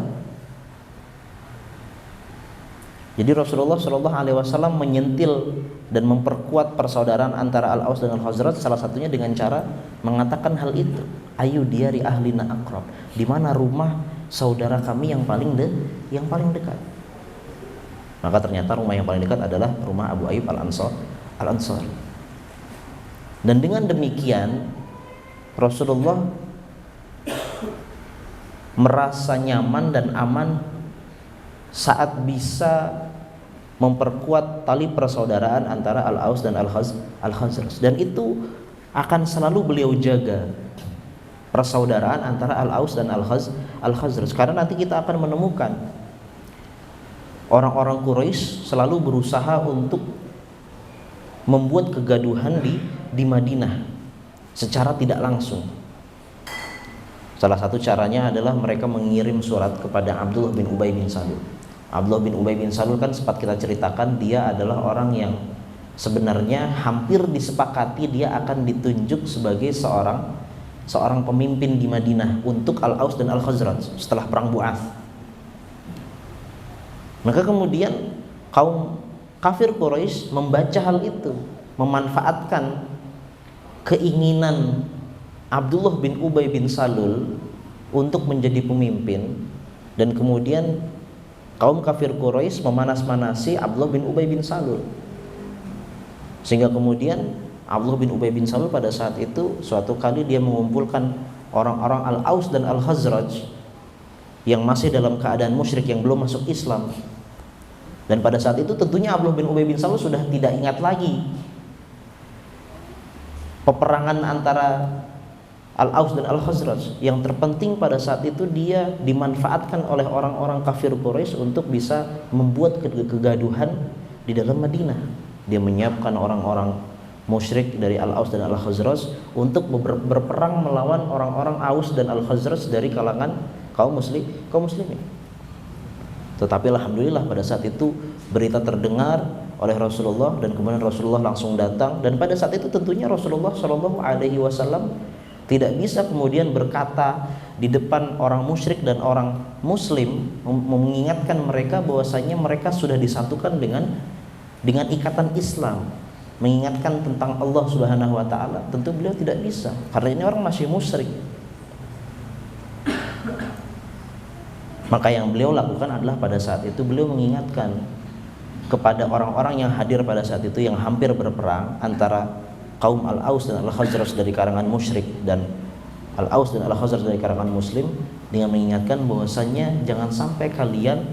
Jadi Rasulullah Shallallahu Alaihi Wasallam menyentil dan memperkuat persaudaraan antara al-Aus dan al-Khazraj salah satunya dengan cara mengatakan hal itu, ayu diyari ahlina aqrab, di mana rumah saudara kami yang paling dekat. Maka ternyata rumah yang paling dekat adalah rumah Abu Ayyub al-Ansari. Dan dengan demikian Rasulullah merasa nyaman dan aman saat bisa memperkuat tali persaudaraan antara al-Aus dan al-Khazraj. Dan itu akan selalu beliau jaga, persaudaraan antara al-Aus dan al-Khazraj. Karena nanti kita akan menemukan orang-orang Quraisy selalu berusaha untuk membuat kegaduhan di Madinah secara tidak langsung. Salah satu caranya adalah mereka mengirim surat kepada Abdullah bin Ubay bin Salul. Abdullah bin Ubay bin Salul kan sempat kita ceritakan, dia adalah orang yang sebenarnya hampir disepakati dia akan ditunjuk sebagai seorang pemimpin di Madinah untuk al-Aus dan al-Khazraj setelah perang Bu'ath. Maka kemudian kaum kafir Quraisy membaca hal itu, memanfaatkan keinginan Abdullah bin Ubay bin Salul untuk menjadi pemimpin, dan kemudian kaum kafir Quraisy memanas-manasi Abdullah bin Ubay bin Salul, sehingga kemudian Abdullah bin Ubay bin Salul pada saat itu suatu kali dia mengumpulkan orang-orang Al-Aus dan Al-Khazraj yang masih dalam keadaan musyrik, yang belum masuk Islam. Dan pada saat itu tentunya Abdullah bin Ubay bin Salul sudah tidak ingat lagi peperangan antara Al-Aus dan Al-Khazraj. Yang terpenting pada saat itu dia dimanfaatkan oleh orang-orang kafir Quraisy untuk bisa membuat kegaduhan di dalam Madinah. Dia menyiapkan orang-orang musyrik dari Al-Aus dan Al-Khazraj untuk berperang melawan orang-orang Aus dan Al-Khazraj dari kalangan kaum muslimin. Tetapi alhamdulillah pada saat itu berita terdengar oleh Rasulullah, dan kemudian Rasulullah langsung datang. Dan pada saat itu tentunya Rasulullah Shallallahu Alaihi Wasallam tidak bisa kemudian berkata di depan orang musyrik dan orang muslim, mengingatkan mereka bahwasanya mereka sudah disatukan dengan ikatan Islam, mengingatkan tentang Allah Subhanahu Wa Taala. Tentu beliau tidak bisa, karena ini orang masih musyrik. Maka yang beliau lakukan adalah pada saat itu beliau mengingatkan kepada orang-orang yang hadir pada saat itu, yang hampir berperang antara kaum Al-Aus dan Al-Khazraj dari kalangan musyrik dan Al-Aus dan Al-Khazraj dari kalangan muslim, dengan mengingatkan bahwasanya jangan sampai kalian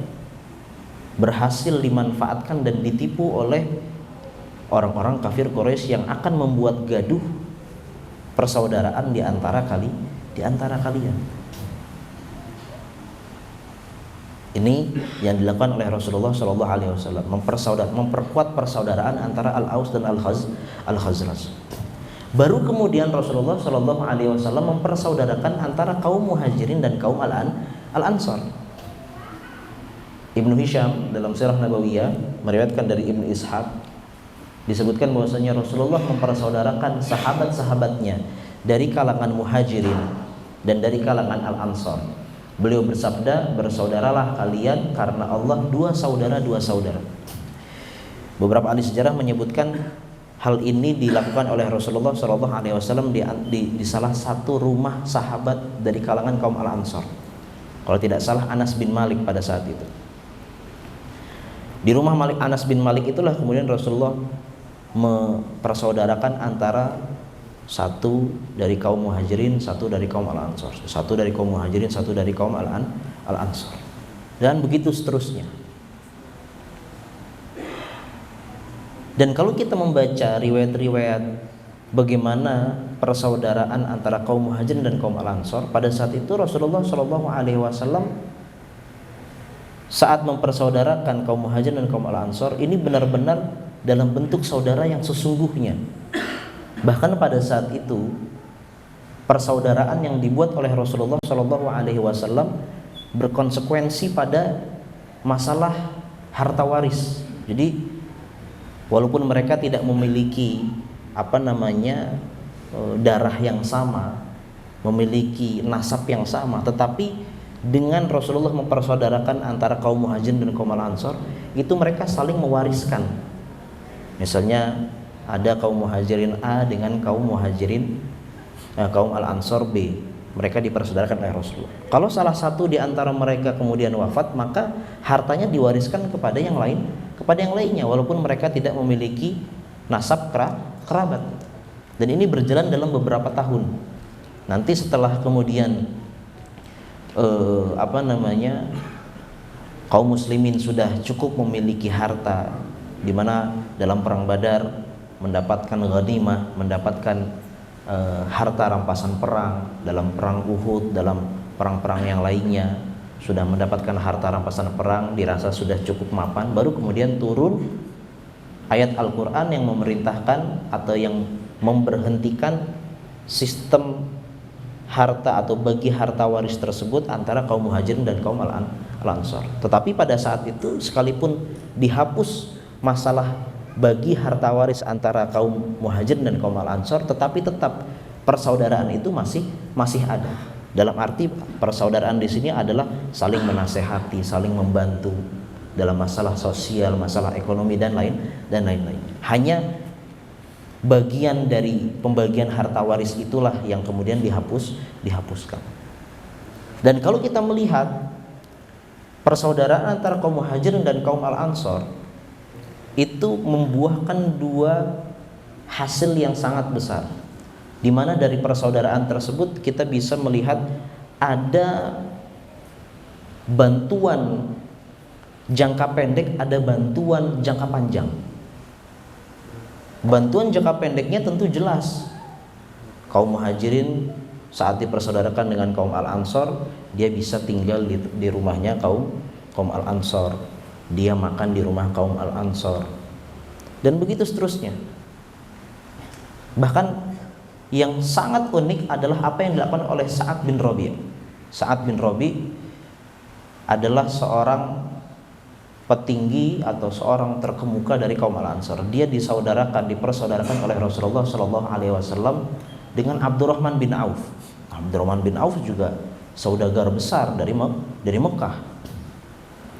berhasil dimanfaatkan dan ditipu oleh orang-orang kafir Quraisy yang akan membuat gaduh persaudaraan di antara kalian. Ini yang dilakukan oleh Rasulullah Shallallahu Alaihi Wasallam, memperkuat persaudaraan antara Al-Aus dan Al-Khazraj. Baru kemudian Rasulullah Shallallahu Alaihi Wasallam mempersaudarakan antara kaum Muhajirin dan kaum Al-Ansar. Ibnu Hisham dalam Sirah Nabawiyah meriwayatkan dari Ibnu Ishaq, disebutkan bahwasanya Rasulullah mempersaudarakan sahabat-sahabatnya dari kalangan Muhajirin dan dari kalangan Al-Ansar. Beliau bersabda, bersaudaralah kalian karena Allah, dua saudara. Beberapa ahli sejarah menyebutkan hal ini dilakukan oleh Rasulullah SAW di salah satu rumah sahabat dari kalangan kaum Al-Ansar. Kalau tidak salah Anas bin Malik pada saat itu. Di rumah Anas bin Malik itulah kemudian Rasulullah mempersaudarakan antara satu dari kaum Muhajirin, satu dari kaum Al-Ansar, satu dari kaum Muhajirin, satu dari kaum Al-Ansar, dan begitu seterusnya. Dan kalau kita membaca riwayat-riwayat bagaimana persaudaraan antara kaum Muhajirin dan kaum Al-Ansar, pada saat itu Rasulullah Shallallahu Alaihi Wasallam saat mempersaudarakan kaum Muhajirin dan kaum Al-Ansar ini benar-benar dalam bentuk saudara yang sesungguhnya. Bahkan pada saat itu persaudaraan yang dibuat oleh Rasulullah Shallallahu Alaihi Wasallam berkonsekuensi pada masalah harta waris. Jadi walaupun mereka tidak memiliki darah yang sama, memiliki nasab yang sama, tetapi dengan Rasulullah mempersaudarakan antara kaum Muhajirin dan kaum Al-Ansar, itu mereka saling mewariskan. Misalnya ada kaum Muhajirin A dengan kaum Al-Ansar B, mereka dipersaudarakan oleh Rasulullah. Kalau salah satu di antara mereka kemudian wafat, maka hartanya diwariskan kepada yang lainnya, walaupun mereka tidak memiliki nasab kerabat. Dan ini berjalan dalam beberapa tahun. Nanti setelah kemudian kaum muslimin sudah cukup memiliki harta, di mana dalam perang Badar mendapatkan ghanimah, mendapatkan harta rampasan perang, dalam perang Uhud, dalam perang-perang yang lainnya sudah mendapatkan harta rampasan perang, dirasa sudah cukup mapan, baru kemudian turun ayat Al-Quran yang memerintahkan atau yang memberhentikan sistem harta atau bagi harta waris tersebut antara kaum Muhajirin dan kaum Al-Ansar. Tetapi pada saat itu sekalipun dihapus masalah bagi harta waris antara kaum Muhajirin dan kaum Al-Ansar, tetapi tetap persaudaraan itu masih ada. Dalam arti persaudaraan di sini adalah saling menasehati, saling membantu, dalam masalah sosial, masalah ekonomi dan lain-lain. Hanya bagian dari pembagian harta waris itulah yang kemudian dihapuskan. Dan kalau kita melihat persaudaraan antara kaum Muhajirin dan kaum Al-Ansor itu membuahkan dua hasil yang sangat besar, di mana dari persaudaraan tersebut kita bisa melihat ada bantuan jangka pendek, ada bantuan jangka panjang. Bantuan jangka pendeknya tentu jelas. Kaum Muhajirin saat dipersaudarakan dengan kaum Al-Ansor, dia bisa tinggal di rumahnya kaum Al-Ansor, dia makan di rumah kaum Al-Ansor, dan begitu seterusnya. Bahkan yang sangat unik adalah apa yang dilakukan oleh Sa'ad bin Rabi'. Sa'ad bin Rabi' adalah seorang petinggi atau seorang terkemuka dari kaum Al-Ansor. Dia dipersaudarakan oleh Rasulullah SAW dengan Abdurrahman bin Auf. Abdurrahman bin Auf juga saudagar besar dari Mekah.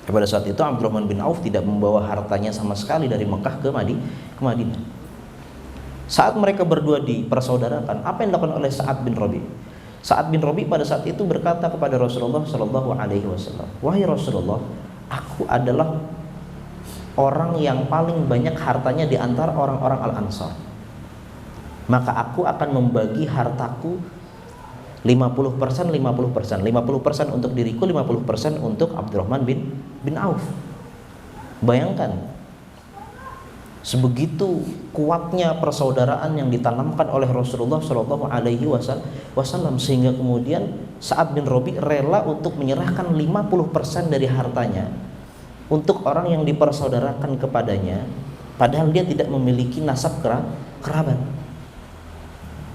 Pada saat itu Abdurrahman bin Auf tidak membawa hartanya sama sekali dari Mekah ke Madinah. Saat mereka berdua dipersaudarakan, apa yang dilakukan oleh Sa'ad bin Rabi'? Sa'ad bin Rabi' pada saat itu berkata kepada Rasulullah SAW, "Wahai Rasulullah, aku adalah orang yang paling banyak hartanya di antara orang-orang Al-Ansor. Maka aku akan membagi hartaku 50%, 50%. 50% untuk diriku, 50% untuk Abdurrahman bin Auf." Bayangkan, sebegitu kuatnya persaudaraan yang ditanamkan oleh Rasulullah SAW, sehingga kemudian Sa'ad bin Rabi' rela untuk menyerahkan 50% dari hartanya untuk orang yang dipersaudarakan kepadanya, padahal dia tidak memiliki nasab kerabat.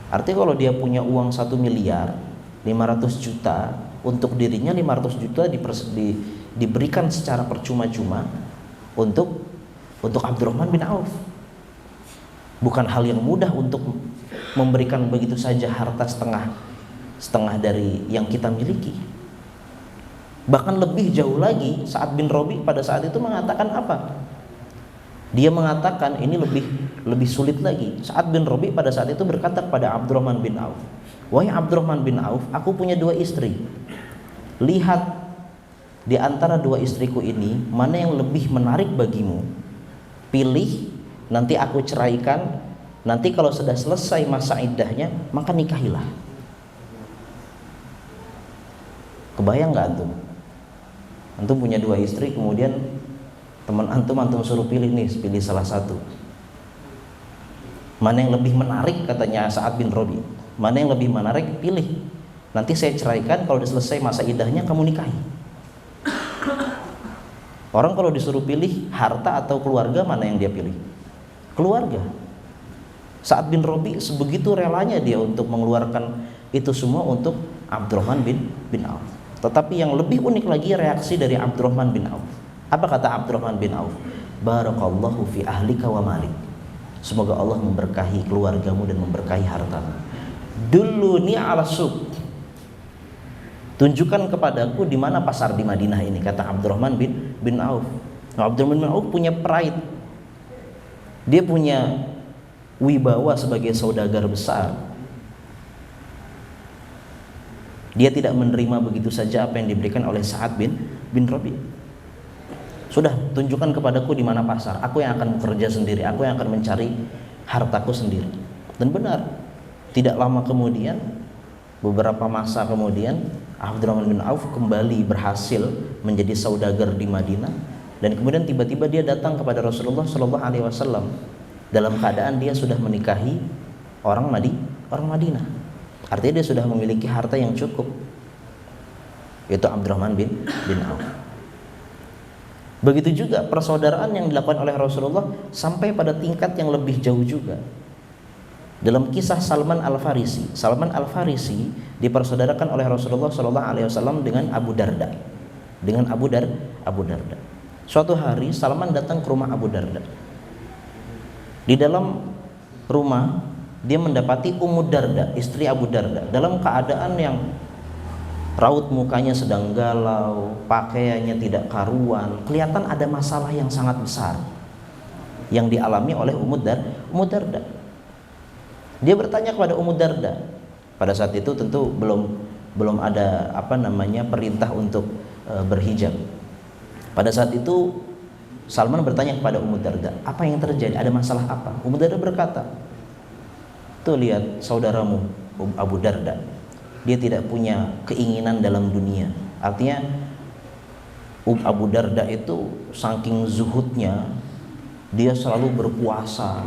Artinya kalau dia punya uang 1 miliar 500 juta, untuk dirinya 500 juta diberikan secara percuma-cuma untuk Abdurrahman bin Auf. Bukan hal yang mudah untuk memberikan begitu saja harta setengah dari yang kita miliki. Bahkan lebih jauh lagi, Sa'ad bin Rabi' pada saat itu mengatakan apa? Dia mengatakan ini lebih sulit lagi. Sa'ad bin Rabi' pada saat itu berkata kepada Abdurrahman bin Auf, "Wahai Abdurrahman bin Auf, aku punya 2 istri. Lihat di antara 2 istriku ini, mana yang lebih menarik bagimu? Pilih, nanti aku ceraikan. Nanti kalau sudah selesai masa iddahnya, maka nikahilah." Kebayang nggak antum? Antum punya 2 istri, kemudian teman antum suruh pilih nih, pilih salah satu. Mana yang lebih menarik, katanya Sa'ad bin Rabi'. Mana yang lebih menarik, pilih. Nanti saya ceraikan, kalau sudah selesai masa iddahnya kamu nikahi. Orang kalau disuruh pilih harta atau keluarga, mana yang dia pilih? Keluarga. Sa'ad bin Rabi' sebegitu relanya dia untuk mengeluarkan itu semua untuk Abdurrahman bin Auf. Tetapi yang lebih unik lagi reaksi dari Abdurrahman bin Auf. Apa kata Abdurrahman bin Auf? "Barakallahu fi ahlika wa malik." Semoga Allah memberkahi keluargamu dan memberkahi hartamu. "Dulluni ala suq." Tunjukkan kepadaku di mana pasar di Madinah ini, kata Abdurrahman bin Auf. Nah, Abdurrahman bin Auf punya pride. Dia punya wibawa sebagai saudagar besar. Dia tidak menerima begitu saja apa yang diberikan oleh Sa'ad bin Rabi'. Sudah, tunjukkan kepadaku di mana pasar. Aku yang akan bekerja sendiri, aku yang akan mencari hartaku sendiri. Dan benar, tidak lama kemudian, beberapa masa kemudian, Abdurrahman bin Auf kembali berhasil menjadi saudagar di Madinah, dan kemudian tiba-tiba dia datang kepada Rasulullah SAW dalam keadaan dia sudah menikahi orang Madinah. Artinya dia sudah memiliki harta yang cukup. Itu Abdurrahman bin Auf. Begitu juga persaudaraan yang dilakukan oleh Rasulullah sampai pada tingkat yang lebih jauh juga. Dalam kisah Salman Al-Farisi dipersaudarakan oleh Rasulullah SAW dengan Abu Darda. Suatu hari Salman datang ke rumah Abu Darda. Di dalam rumah dia mendapati Ummu Darda, istri Abu Darda, dalam keadaan yang Raut mukanya sedang galau, pakaiannya tidak karuan, kelihatan ada masalah yang sangat besar yang dialami oleh Ummu Darda. Dia bertanya kepada Ummu Darda. Pada saat itu tentu belum ada perintah untuk berhijab. Pada saat itu Salman bertanya kepada Ummu Darda, apa yang terjadi? Ada masalah apa? Ummu Darda berkata, tuh lihat saudaramu Abu Darda, dia tidak punya keinginan dalam dunia. Artinya Abu Darda itu saking zuhudnya, dia selalu berpuasa.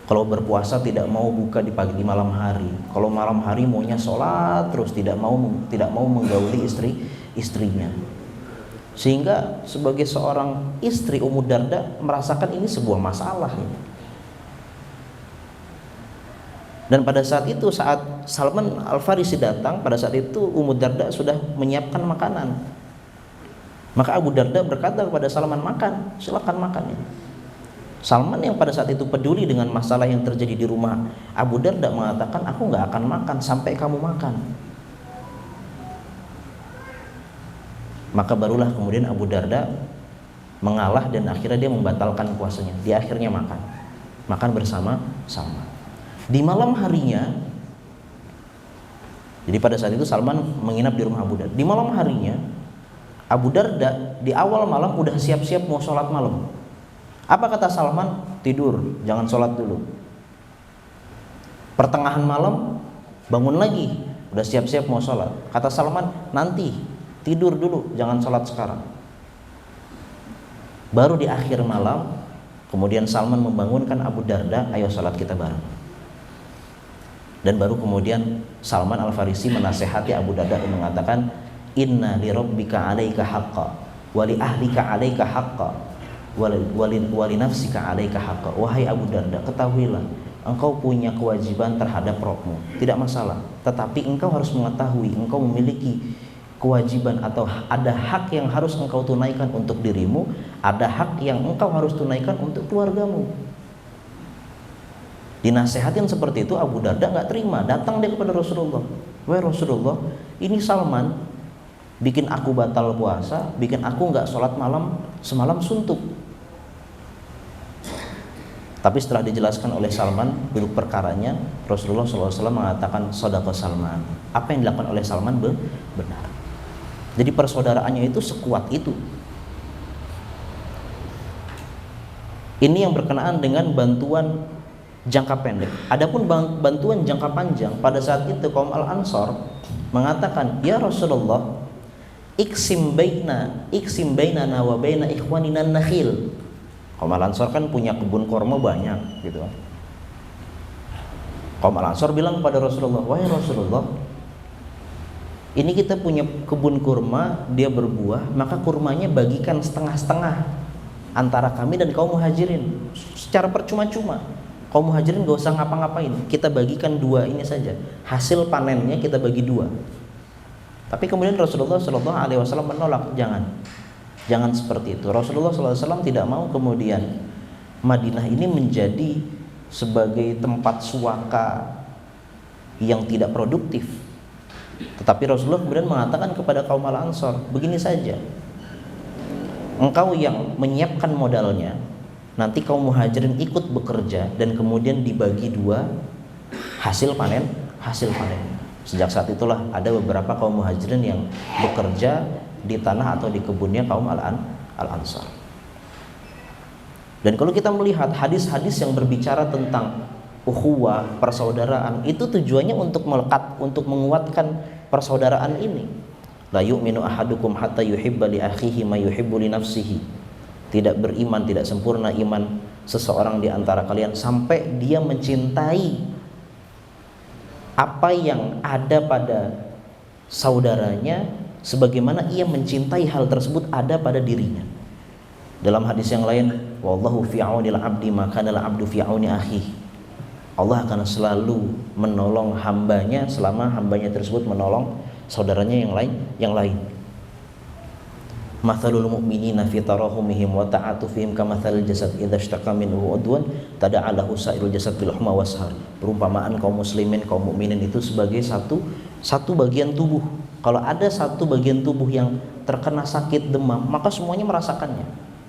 Kalau berpuasa tidak mau buka di malam hari. Kalau malam hari maunya sholat terus, tidak mau menggauli istrinya. Sehingga sebagai seorang istri, Ummu Darda merasakan ini sebuah masalah. Dan pada saat itu, saat Salman Al-Farisi datang, pada saat itu Ummu Darda sudah menyiapkan makanan. Maka Abu Darda berkata kepada Salman, makan, silakan makan. Salman yang pada saat itu peduli dengan masalah yang terjadi di rumah Abu Darda mengatakan, aku nggak akan makan sampai kamu makan. Maka barulah kemudian Abu Darda mengalah dan akhirnya dia membatalkan puasanya. Dia akhirnya makan bersama Salman. Di malam harinya, jadi pada saat itu Salman menginap di rumah Abu Darda. Di malam harinya Abu Darda di awal malam udah siap-siap mau sholat malam. Apa kata Salman? Tidur, jangan sholat dulu. Pertengahan malam bangun lagi, udah siap-siap mau sholat. Kata Salman, nanti tidur dulu, jangan sholat sekarang. Baru di akhir malam kemudian Salman membangunkan Abu Darda, ayo sholat kita bareng. Dan baru kemudian Salman Al-Farisi menasehati Abu Darda dan mengatakan, inna li rabbika 'alaika haqqa wa li ahlika 'alaika haqqa wali nafsika 'alaika haqqa. Wahai Abu Darda, ketahuilah engkau punya kewajiban terhadap Rabbmu, tidak masalah, tetapi engkau harus mengetahui engkau memiliki kewajiban atau ada hak yang harus engkau tunaikan untuk dirimu, ada hak yang engkau harus tunaikan untuk keluargamu. Dinasehatin seperti itu, Abu Darda nggak terima, datang dia kepada Rasulullah. Wahai Rasulullah, ini Salman bikin aku batal puasa, bikin aku nggak sholat malam semalam suntuk. Tapi setelah dijelaskan oleh Salman duduk perkaranya, Rasulullah SAW mengatakan sadaqa Salman. Apa yang dilakukan oleh Salman benar. Jadi persaudaraannya itu sekuat itu. Ini yang berkenaan dengan bantuan jangka pendek. Adapun bantuan jangka panjang, pada saat itu kaum Al-Ansar mengatakan, ya Rasulullah, iksim bainana wa baina ikhwanina nakhil. Kaum Al-Ansar kan punya kebun korma banyak gitu. Kaum Al-Ansar bilang kepada Rasulullah, wahai Rasulullah, ini kita punya kebun kurma, dia berbuah, maka kurmanya bagikan setengah-setengah antara kami dan kaum Muhajirin secara percuma-cuma. Kaum Muhajirin gak usah ngapa-ngapain, kita bagikan dua ini saja, hasil panennya kita bagi dua. Tapi kemudian Rasulullah SAW menolak, jangan seperti itu. Rasulullah SAW tidak mau kemudian Madinah ini menjadi sebagai tempat suaka yang tidak produktif. Tetapi Rasulullah kemudian mengatakan kepada kaum Al-Ansar, begini saja, engkau yang menyiapkan modalnya, nanti kaum Muhajirin ikut bekerja dan kemudian dibagi dua hasil panen. Sejak saat itulah ada beberapa kaum Muhajirin yang bekerja di tanah atau di kebunnya kaum Al-Ansar. Dan kalau kita melihat hadis-hadis yang berbicara tentang ukhuwah, persaudaraan, itu tujuannya untuk melekat, untuk menguatkan persaudaraan ini. La yu'minu ahadukum hatta yuhibba li akhihi ma yuhibbu li nafsihi. Tidak beriman, tidak sempurna iman seseorang di antara kalian sampai dia mencintai apa yang ada pada saudaranya sebagaimana ia mencintai hal tersebut ada pada dirinya. Dalam hadis yang lain, wallahu fi aunil abdi maka adalah abdu fi auni akhi. Allah akan selalu menolong hambanya selama hambanya tersebut menolong saudaranya yang lain. Mathalul mu'minina fi tarahumihim wa ta'atufihim kamathalil jasad idza ishtaka minhu udwan tada'a lahu sa'irul jasad bil humma washar. Perumpamaan kaum muslimin, kaum mukminin itu sebagai satu satu bagian tubuh. Kalau ada satu bagian tubuh yang terkena sakit demam, maka semuanya merasakannya.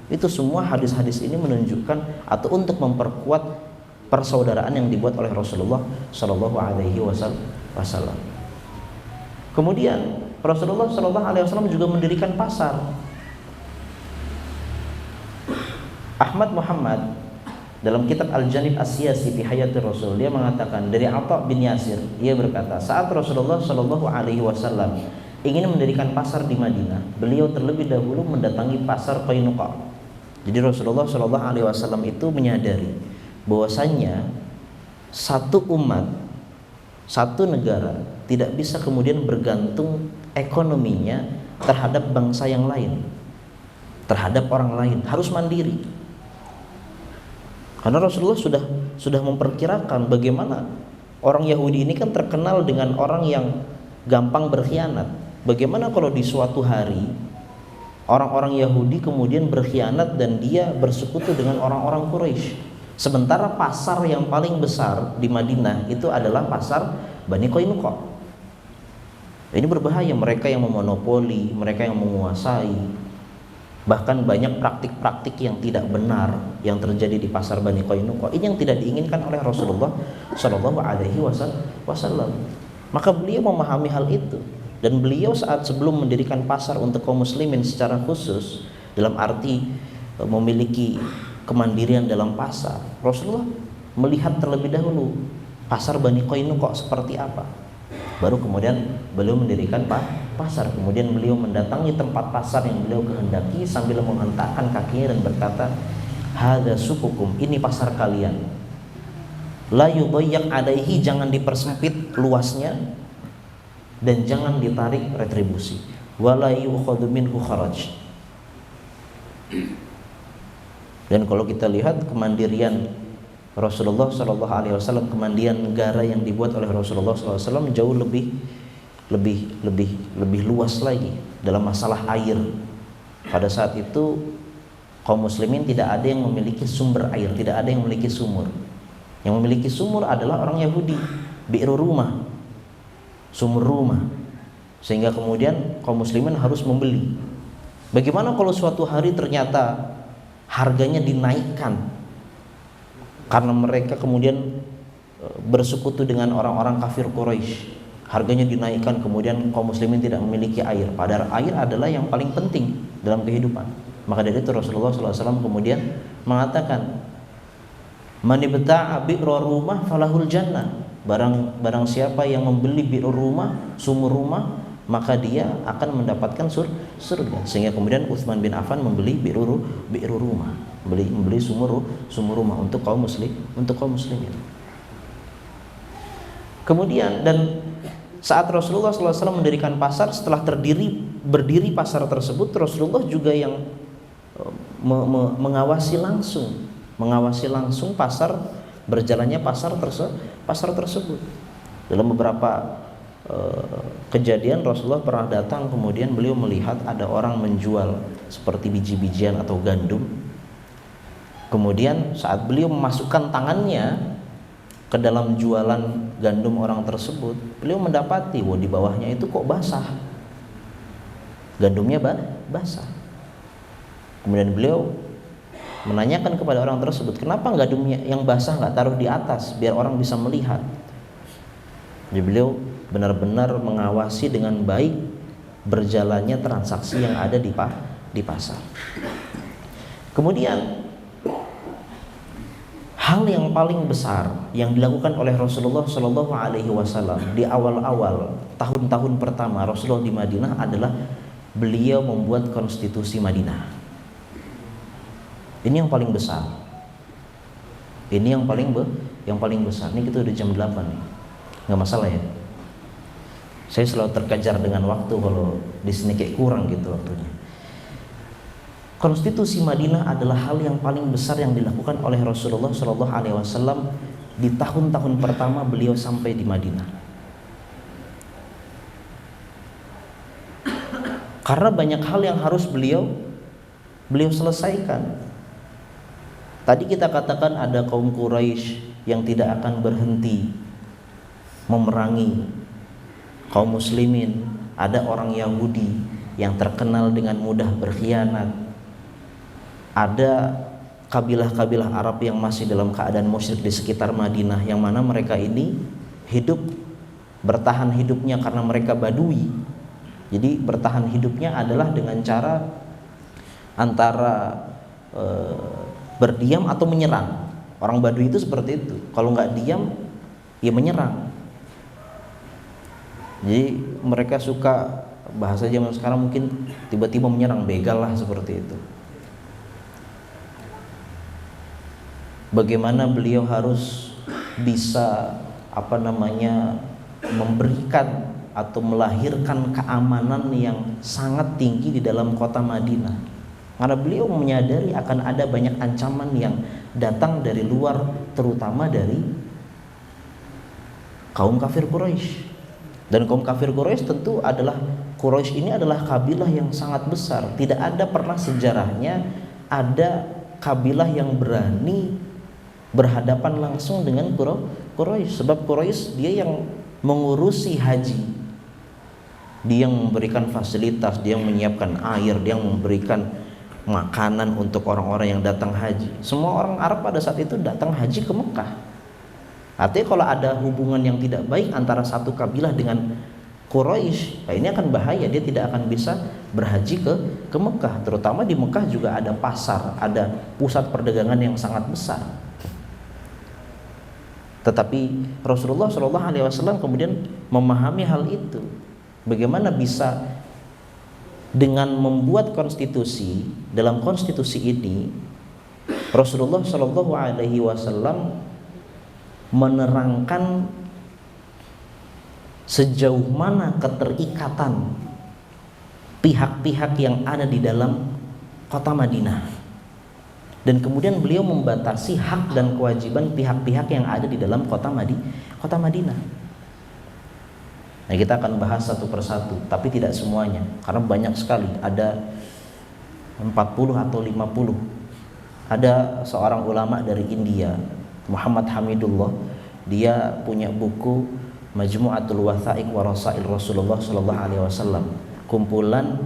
Itu semua hadis-hadis ini menunjukkan atau untuk memperkuat persaudaraan yang dibuat oleh Rasulullah Shallallahu Alaihi Wasallam. Kemudian Rasulullah Shallallahu Alaihi Wasallam juga mendirikan pasar. Ahmad Muhammad dalam kitab Al-Janib As-Siyasi fi Hayatir Rasul, dia mengatakan dari Atha bin Yasir, dia berkata, saat Rasulullah Shallallahu Alaihi Wasallam ingin mendirikan pasar di Madinah, beliau terlebih dahulu mendatangi pasar Qainuqa. Jadi Rasulullah Shallallahu Alaihi Wasallam itu menyadari bahwasanya satu umat, satu negara tidak bisa kemudian bergantung ekonominya terhadap bangsa yang lain, terhadap orang lain, harus mandiri. Karena Rasulullah sudah memperkirakan bagaimana orang Yahudi ini kan terkenal dengan orang yang gampang berkhianat. Bagaimana kalau di suatu hari orang-orang Yahudi kemudian berkhianat dan dia bersekutu dengan orang-orang Quraisy. Sementara pasar yang paling besar di Madinah itu adalah pasar Bani Qainuqa. Ini berbahaya, mereka yang memonopoli, mereka yang menguasai. Bahkan banyak praktik-praktik yang tidak benar yang terjadi di pasar Bani Qainuqa. Ini yang tidak diinginkan oleh Rasulullah Shallallahu Alaihi Wasallam. Maka beliau memahami hal itu, dan beliau saat sebelum mendirikan pasar untuk kaum muslimin secara khusus, dalam arti memiliki kemandirian dalam pasar, Rasulullah melihat terlebih dahulu pasar Bani Qainuqa seperti apa. Baru kemudian beliau mendirikan pasar. Kemudian beliau mendatangi tempat pasar yang beliau kehendaki sambil menghentakkan kakinya dan berkata, hadza sukukum, ini pasar kalian. La yudayyak alaihi, jangan dipersempit luasnya dan jangan ditarik retribusi. Wala yukhadhu minhu kharaj. Dan kalau kita lihat kemandirian Rasulullah Shallallahu Alaihi Wasallam, kemandirian negara yang dibuat oleh Rasulullah SAW jauh lebih luas lagi dalam masalah air. Pada saat itu kaum muslimin tidak ada yang memiliki sumber air, tidak ada yang memiliki sumur. Yang memiliki sumur adalah orang Yahudi, bi'ru rumah, sumur rumah. Sehingga kemudian kaum muslimin harus membeli. Bagaimana kalau suatu hari ternyata harganya dinaikkan karena mereka kemudian bersekutu dengan orang-orang kafir Quraisy, harganya dinaikkan, kemudian kaum muslimin tidak memiliki air, padahal air adalah yang paling penting dalam kehidupan. Maka dari itu Rasulullah SAW kemudian mengatakan, man ibta'a bi'ra rumah falahul jannah, barang siapa yang membeli bi'ru rumah, sumur rumah, maka dia akan mendapatkan surga. Sehingga kemudian Utsman bin Affan membeli bi'ru rumah, membeli sumur rumah untuk kaum muslimin. Kemudian dan saat Rasulullah SAW mendirikan pasar, setelah berdiri pasar tersebut, Rasulullah juga yang mengawasi langsung pasar, berjalannya pasar tersebut. Dalam beberapa kejadian Rasulullah pernah datang, kemudian beliau melihat ada orang menjual seperti biji-bijian atau gandum. Kemudian saat beliau memasukkan tangannya ke dalam jualan gandum orang tersebut, beliau mendapati, wah, di bawahnya itu kok basah, gandumnya basah. Kemudian beliau menanyakan kepada orang tersebut, kenapa gandumnya yang basah nggak taruh di atas biar orang bisa melihat. Jadi beliau benar-benar mengawasi dengan baik berjalannya transaksi yang ada di pasar. Kemudian hal yang paling besar yang dilakukan oleh Rasulullah Shallallahu Alaihi Wasallam di awal-awal tahun-tahun pertama Rasulullah di Madinah adalah beliau membuat konstitusi Madinah. Ini yang paling besar. Ini yang paling besar. Ini kita udah jam 8 nih, nggak masalah ya. Saya selalu terkejar dengan waktu, kalau di sini kayak kurang gitu waktunya. Konstitusi Madinah adalah hal yang paling besar yang dilakukan oleh Rasulullah Shallallahu Alaihi Wasallam di tahun-tahun pertama beliau sampai di Madinah. Karena banyak hal yang harus beliau selesaikan. Tadi kita katakan ada kaum Quraisy yang tidak akan berhenti memerangi kaum muslimin, ada orang Yahudi yang terkenal dengan mudah berkhianat, ada kabilah-kabilah Arab yang masih dalam keadaan musyrik di sekitar Madinah, yang mana mereka ini bertahan hidupnya karena mereka Badui. Jadi bertahan hidupnya adalah dengan cara antara berdiam atau menyerang. Orang Badui itu seperti itu, kalau nggak diam ya menyerang. Jadi mereka suka, bahasa zaman sekarang mungkin tiba-tiba menyerang, begal lah seperti itu. Bagaimana beliau harus bisa memberikan atau melahirkan keamanan yang sangat tinggi di dalam kota Madinah, karena beliau menyadari akan ada banyak ancaman yang datang dari luar, terutama dari kaum kafir Quraisy. Dan kaum kafir Quraisy tentu Quraisy ini adalah kabilah yang sangat besar. Tidak ada pernah sejarahnya ada kabilah yang berani berhadapan langsung dengan Quraisy. Sebab Quraisy dia yang mengurusi haji, dia yang memberikan fasilitas, dia yang menyiapkan air, dia yang memberikan makanan untuk orang-orang yang datang haji. Semua orang Arab pada saat itu datang haji ke Mekah. Artinya kalau ada hubungan yang tidak baik antara satu kabilah dengan Quraisy, ini akan bahaya. Dia tidak akan bisa berhaji ke Mekah. Terutama di Mekah juga ada pasar, ada pusat perdagangan yang sangat besar. Tetapi Rasulullah SAW kemudian memahami hal itu. Bagaimana bisa dengan membuat konstitusi, dalam konstitusi ini Rasulullah SAW menerangkan sejauh mana keterikatan pihak-pihak yang ada di dalam kota Madinah, dan kemudian beliau membatasi hak dan kewajiban pihak-pihak yang ada di dalam kota Madinah. Nah, kita akan bahas satu persatu, tapi tidak semuanya karena banyak sekali, ada 40 atau 50. Ada seorang ulama dari India, Muhammad Hamidullah, dia punya buku Majmu'atul Wathaiq wa Rasail Rasulullah sallallahu alaihi wasallam, kumpulan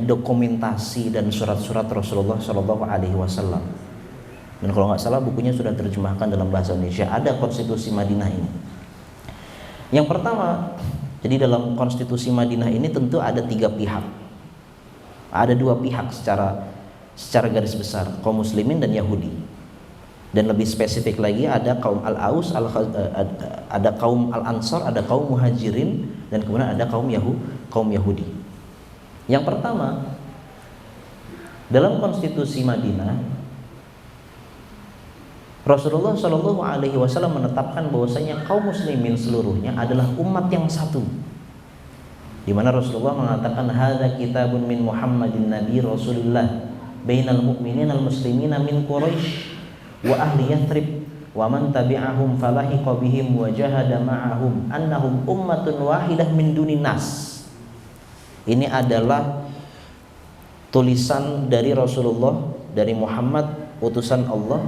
dokumentasi dan surat-surat Rasulullah sallallahu alaihi wasallam. Dan kalau nggak salah bukunya sudah terjemahkan dalam bahasa Indonesia. Ada konstitusi Madinah ini. Yang pertama, jadi dalam konstitusi Madinah ini tentu ada 3 pihak. Ada 2 pihak secara garis besar, kaum muslimin dan Yahudi. Dan lebih spesifik lagi ada kaum Al-Aus, ada kaum Al-Ansar, ada kaum Muhajirin, dan kemudian ada kaum Yahudi. Yang pertama, dalam konstitusi Madinah, Rasulullah SAW menetapkan bahwasanya kaum muslimin seluruhnya adalah umat yang satu. Di mana Rasulullah mengatakan hadza kitabun min Muhammadin Nabi Rasulullah bainal mu'minin al-muslimina min Quraisy wa ahli Yathrib wa man tabi'ahum falahiqa bihim wa jahada ma'ahum annahum ummatun wahidah min dunin nas. Ini adalah tulisan dari Rasulullah, dari Muhammad utusan Allah,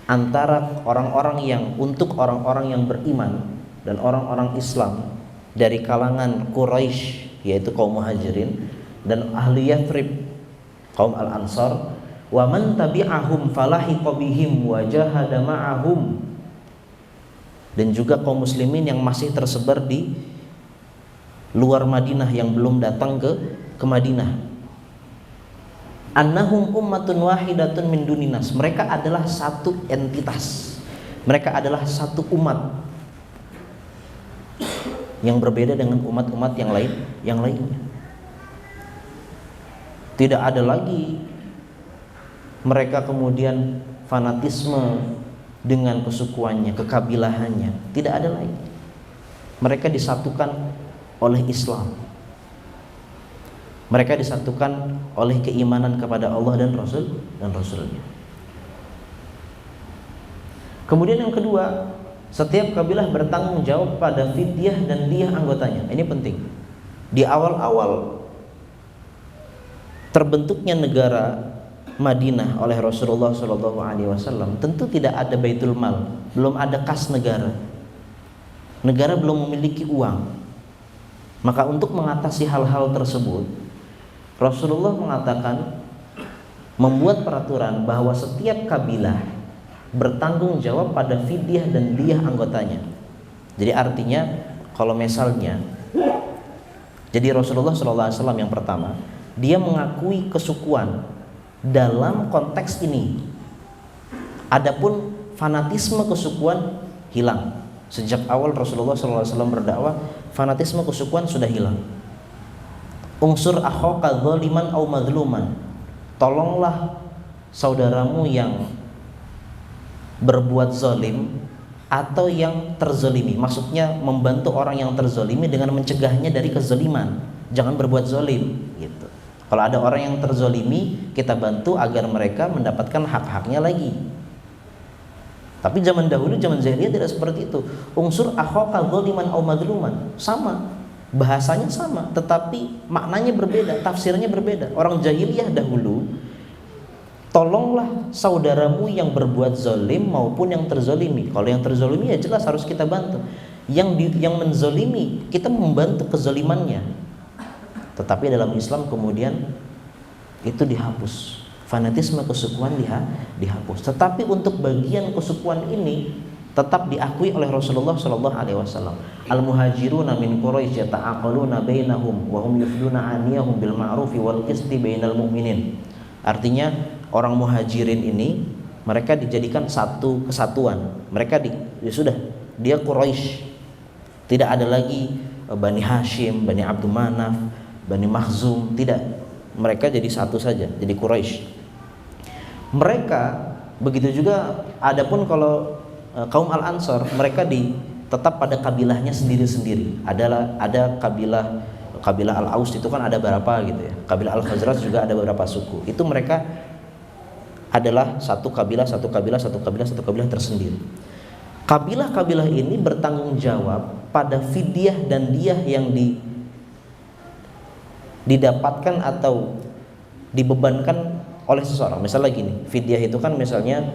antara untuk orang-orang yang beriman dan orang-orang Islam dari kalangan Quraisy, yaitu kaum Muhajirin, dan ahli Yathrib, kaum Al-Ansar, wa man tabi'ahum falahiqa bihim wa jahada ma'ahum, dan juga kaum muslimin yang masih tersebar di luar Madinah yang belum datang ke Madinah. Annahum ummatun wahidatun min duninas. Mereka adalah satu entitas. Mereka adalah satu umat yang berbeda dengan umat-umat yang lainnya. Tidak ada lagi mereka kemudian fanatisme dengan kesukuannya, kekabilahannya. Tidak ada lagi. Mereka disatukan oleh Islam. Mereka disatukan oleh keimanan kepada Allah dan Rasulnya. Kemudian yang kedua, setiap kabilah bertanggung jawab pada fidyah dan diyah anggotanya. Ini penting. Di awal-awal terbentuknya negara Madinah oleh Rasulullah SAW, tentu tidak ada Baitul Mal, belum ada kas negara. negara belum memiliki uang. Maka untuk mengatasi hal-hal tersebut, Rasulullah mengatakan, membuat peraturan bahwa setiap kabilah bertanggung jawab pada fidyah dan diyah anggotanya. Jadi artinya kalau misalnya, jadi Rasulullah SAW yang pertama, dia mengakui kesukuan dalam konteks ini. Adapun fanatisme kesukuan hilang. Sejak awal Rasulullah SAW berdakwah, fanatisme kesukuan sudah hilang. Unsur akhaka dzaliman au madluman, tolonglah saudaramu yang berbuat zalim atau yang terzalimi. Maksudnya membantu orang yang terzalimi dengan mencegahnya dari kezaliman. Jangan berbuat zalim gitu. Kalau ada orang yang terzalimi, kita bantu agar mereka mendapatkan hak-haknya lagi. Tapi zaman dahulu, zaman jahiliyah tidak seperti itu. Unsur akhaka dzaliman au madluman sama, bahasanya sama, tetapi maknanya berbeda, tafsirnya berbeda. Orang jahiliyah dahulu, tolonglah saudaramu yang berbuat zalim maupun yang terzalimi. Kalau yang terzalimi ya jelas harus kita bantu. Yang menzalimi, kita membantu kezalimannya. Tetapi dalam Islam kemudian itu dihapus. Fanatisme kesukuan dihapus. Tetapi untuk bagian kesukuan ini tetap diakui oleh Rasulullah SAW. Al-muhajiruna min Quraisy yata'aqaluna bainahum wa hum yufduna aniyahum bil ma'rufi wal qisti bainal mu'minin. Artinya orang muhajirin ini mereka dijadikan satu kesatuan. Mereka ya sudah, dia Quraisy. Tidak ada lagi Bani Hashim, Bani Abdul Manaf, Bani Makhzum, tidak. Mereka jadi satu saja, jadi Quraisy. Mereka begitu juga, adapun kalau kaum Al-Ansor, mereka tetap pada kabilahnya sendiri-sendiri. Ada kabilah Al-Aus itu kan ada berapa gitu ya. Kabilah Al-Khazraj juga ada beberapa suku. Itu mereka adalah satu kabilah tersendiri. Kabilah-kabilah ini bertanggung jawab pada fidyah dan diyah yang didapatkan atau dibebankan oleh seseorang. Misalnya gini, fidyah itu kan misalnya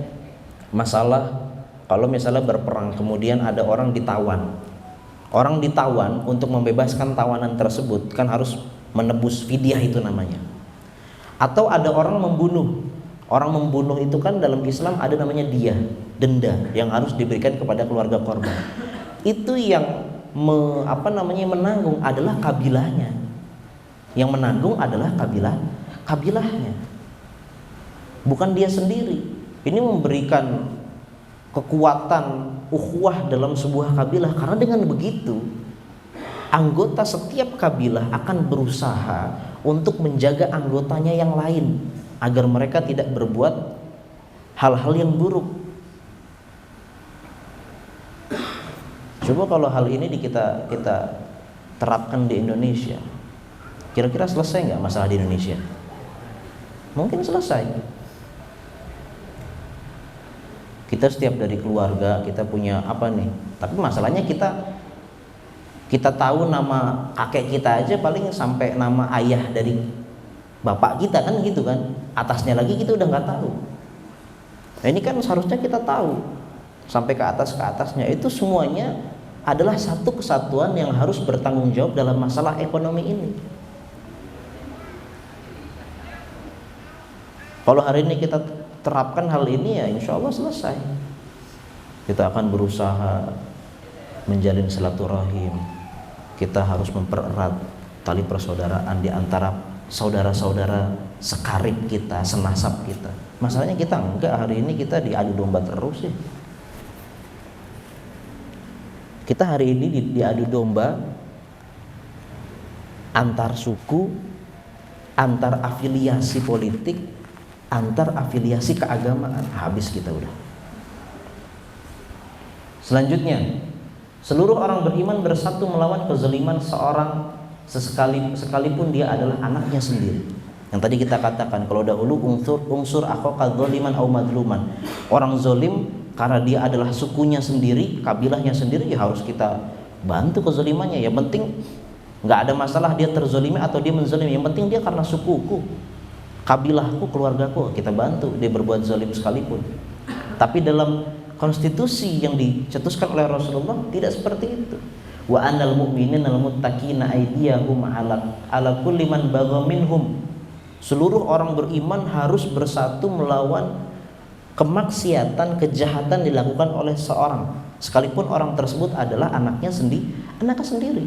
masalah kalau misalnya berperang kemudian ada orang ditawan. Orang ditawan, untuk membebaskan tawanan tersebut kan harus menebus fidyah, itu namanya. Atau ada orang membunuh. Orang membunuh itu kan dalam Islam ada namanya diyah, denda yang harus diberikan kepada keluarga korban. Itu yang menanggung adalah kabilahnya. Yang menanggung adalah kabilahnya. Bukan dia sendiri. Ini memberikan kekuatan ukhuwah dalam sebuah kabilah, karena dengan begitu anggota setiap kabilah akan berusaha untuk menjaga anggotanya yang lain agar mereka tidak berbuat hal-hal yang buruk. Coba kalau hal ini kita terapkan di Indonesia, kira-kira selesai nggak masalah di Indonesia? Mungkin selesai. Kita setiap dari keluarga kita punya apa nih? Tapi masalahnya kita tahu nama kakek kita aja paling sampai nama ayah dari bapak kita kan gitu kan. Atasnya lagi kita udah nggak tahu. Nah ini kan seharusnya kita tahu sampai ke atasnya. Itu semuanya adalah satu kesatuan yang harus bertanggung jawab dalam masalah ekonomi ini. Kalau hari ini kita terapkan hal ini ya insya Allah selesai. Kita akan berusaha menjalin silaturahim. Kita harus mempererat tali persaudaraan di antara saudara-saudara sekarib kita, senasab kita. Masalahnya kita enggak, hari ini kita diadu domba terus ya. Kita hari ini diadu domba antar suku, antar afiliasi politik, antar afiliasi keagamaan. Habis kita udah. Selanjutnya, seluruh orang beriman bersatu melawan kezaliman seorang sekalipun dia adalah anaknya sendiri. Yang tadi kita katakan, kalau dahulu unsur akhaka dzaliman au madluman. Orang zalim karena dia adalah sukunya sendiri, kabilahnya sendiri, ya harus kita bantu kezalimannya. Yang penting enggak ada masalah dia terzalimi atau dia menzalimi. Yang penting dia karena sukuku, kabilahku, keluargaku, kita bantu dia berbuat zalim sekalipun. Tapi dalam konstitusi yang dicetuskan oleh Rasulullah tidak seperti itu. Wa anal mu'minina al muttaqina aydiyahum ala kulli man bagha minhum. Seluruh orang beriman harus bersatu melawan kemaksiatan, kejahatan dilakukan oleh seorang, sekalipun orang tersebut adalah anaknya sendiri.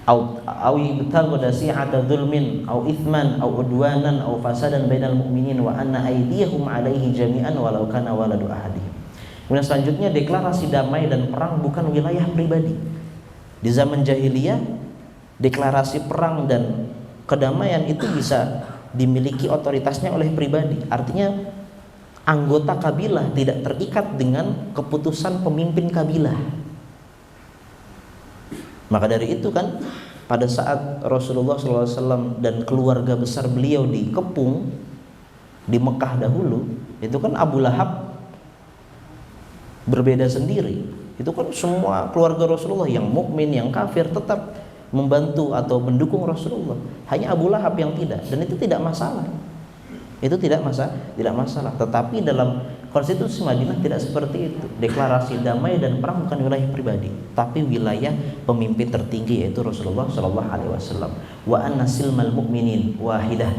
Au yubtagu dasi'ata dzulmin au ithman au udwanan au fasadan bainal mu'minin wa anna aydiyahum 'alaihi jami'an walau kana waladu ahadihim. Kemudian selanjutnya deklarasi damai dan perang bukan wilayah pribadi. Di zaman jahiliyah deklarasi perang dan kedamaian itu bisa dimiliki otoritasnya oleh pribadi. Artinya anggota kabilah tidak terikat dengan keputusan pemimpin kabilah. Maka dari itu kan pada saat Rasulullah SAW dan keluarga besar beliau dikepung di Mekah dahulu, itu kan Abu Lahab berbeda sendiri. Itu kan semua keluarga Rasulullah yang mukmin, yang kafir tetap membantu atau mendukung Rasulullah. Hanya Abu Lahab yang tidak, dan itu tidak masalah. Itu tidak masalah. Tetapi dalam konstitusi Madinah tidak seperti itu. Deklarasi damai dan perang bukan wilayah pribadi, tapi wilayah pemimpin tertinggi yaitu Rasulullah sallallahu alaihi wasallam. Wa anna silmal mu'minin wahidah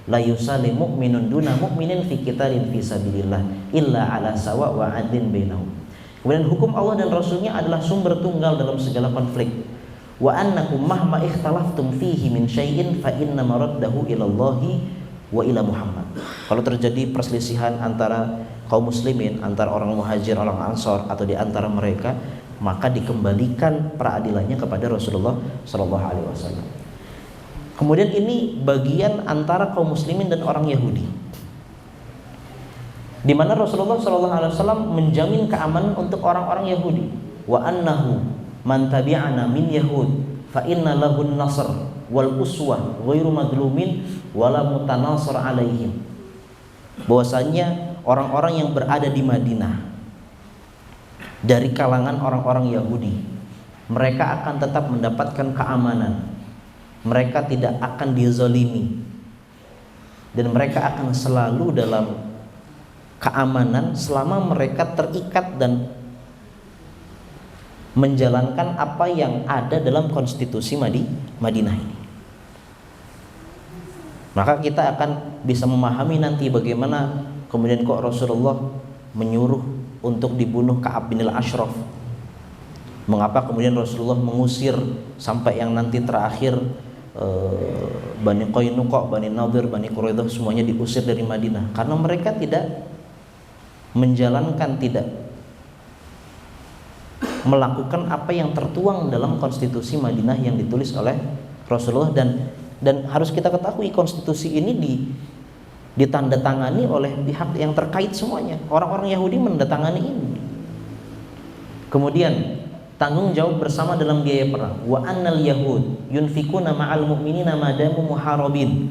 la yusalli mu'minun duna mu'minin fi qitalin fi sabilillah illa ala sawa wa adlin bainahum. Kemudian hukum Allah dan Rasulnya adalah sumber tunggal dalam segala konflik. Wa annakum mahma ikhtalaftum fihi min syai'in fa inna maraddahu ila Allahi wa ila Muhammad. Kalau terjadi perselisihan antara kaum muslimin, antara orang muhajir, orang ansor, atau di antara mereka, maka dikembalikan peradilannya kepada Rasulullah sallallahu alaihi wasallam. Kemudian ini bagian antara kaum muslimin dan orang Yahudi, di mana Rasulullah sallallahu alaihi wasallam menjamin keamanan untuk orang-orang Yahudi. Wa annahu man tabi'ana min yahud fa inna lahun nasr wal uswah ghairu madlumin wala mutanasir alaihim. Bahwasanya orang-orang yang berada di Madinah dari kalangan orang-orang Yahudi, mereka akan tetap mendapatkan keamanan, mereka tidak akan dizalimi, dan mereka akan selalu dalam keamanan selama mereka terikat dan menjalankan apa yang ada dalam konstitusi Madinah ini. Maka kita akan bisa memahami nanti bagaimana kemudian kok Rasulullah menyuruh untuk dibunuh Ka'ab bin al-Ashraf. Mengapa kemudian Rasulullah mengusir sampai yang nanti terakhir Bani Qainuqa, Bani Nadir, Bani Quraidah semuanya diusir dari Madinah, karena mereka tidak menjalankan, tidak melakukan apa yang tertuang dalam konstitusi Madinah yang ditulis oleh Rasulullah. Dan harus kita ketahui konstitusi ini ditandatangani oleh pihak yang terkait semuanya. Orang-orang Yahudi menandatangani ini. Kemudian tanggung jawab bersama dalam biaya perang. Wa annal yahud yunfikuna ma'al mu'minina madamu muharabin.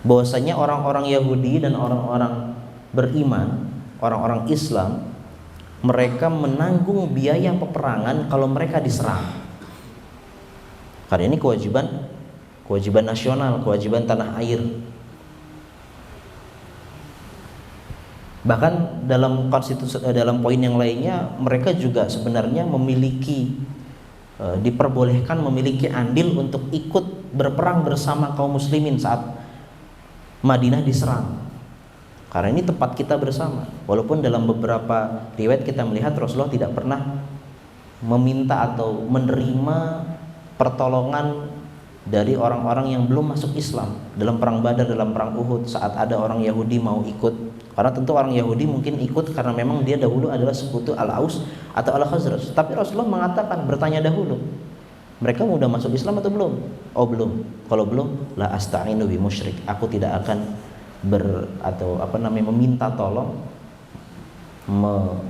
Bahwasanya orang-orang Yahudi dan orang-orang beriman, orang-orang Islam, mereka menanggung biaya peperangan kalau mereka diserang. Karena ini kewajiban nasional, kewajiban tanah air. Bahkan dalam konstitusi, dalam poin yang lainnya, mereka juga sebenarnya memiliki diperbolehkan memiliki andil untuk ikut berperang bersama kaum muslimin saat Madinah diserang. Karena ini tempat kita bersama. Walaupun dalam beberapa riwayat kita melihat Rasulullah tidak pernah meminta atau menerima pertolongan dari orang-orang yang belum masuk Islam. Dalam perang Badar, dalam perang Uhud, saat ada orang Yahudi mau ikut, karena tentu orang Yahudi mungkin ikut karena memang dia dahulu adalah sekutu Al-Aus atau Al-Khazraj. Tapi Rasulullah mengatakan, bertanya dahulu, mereka sudah masuk Islam atau belum? Oh belum. Kalau belum, la asta'inu bi musyrik, aku tidak akan meminta tolong,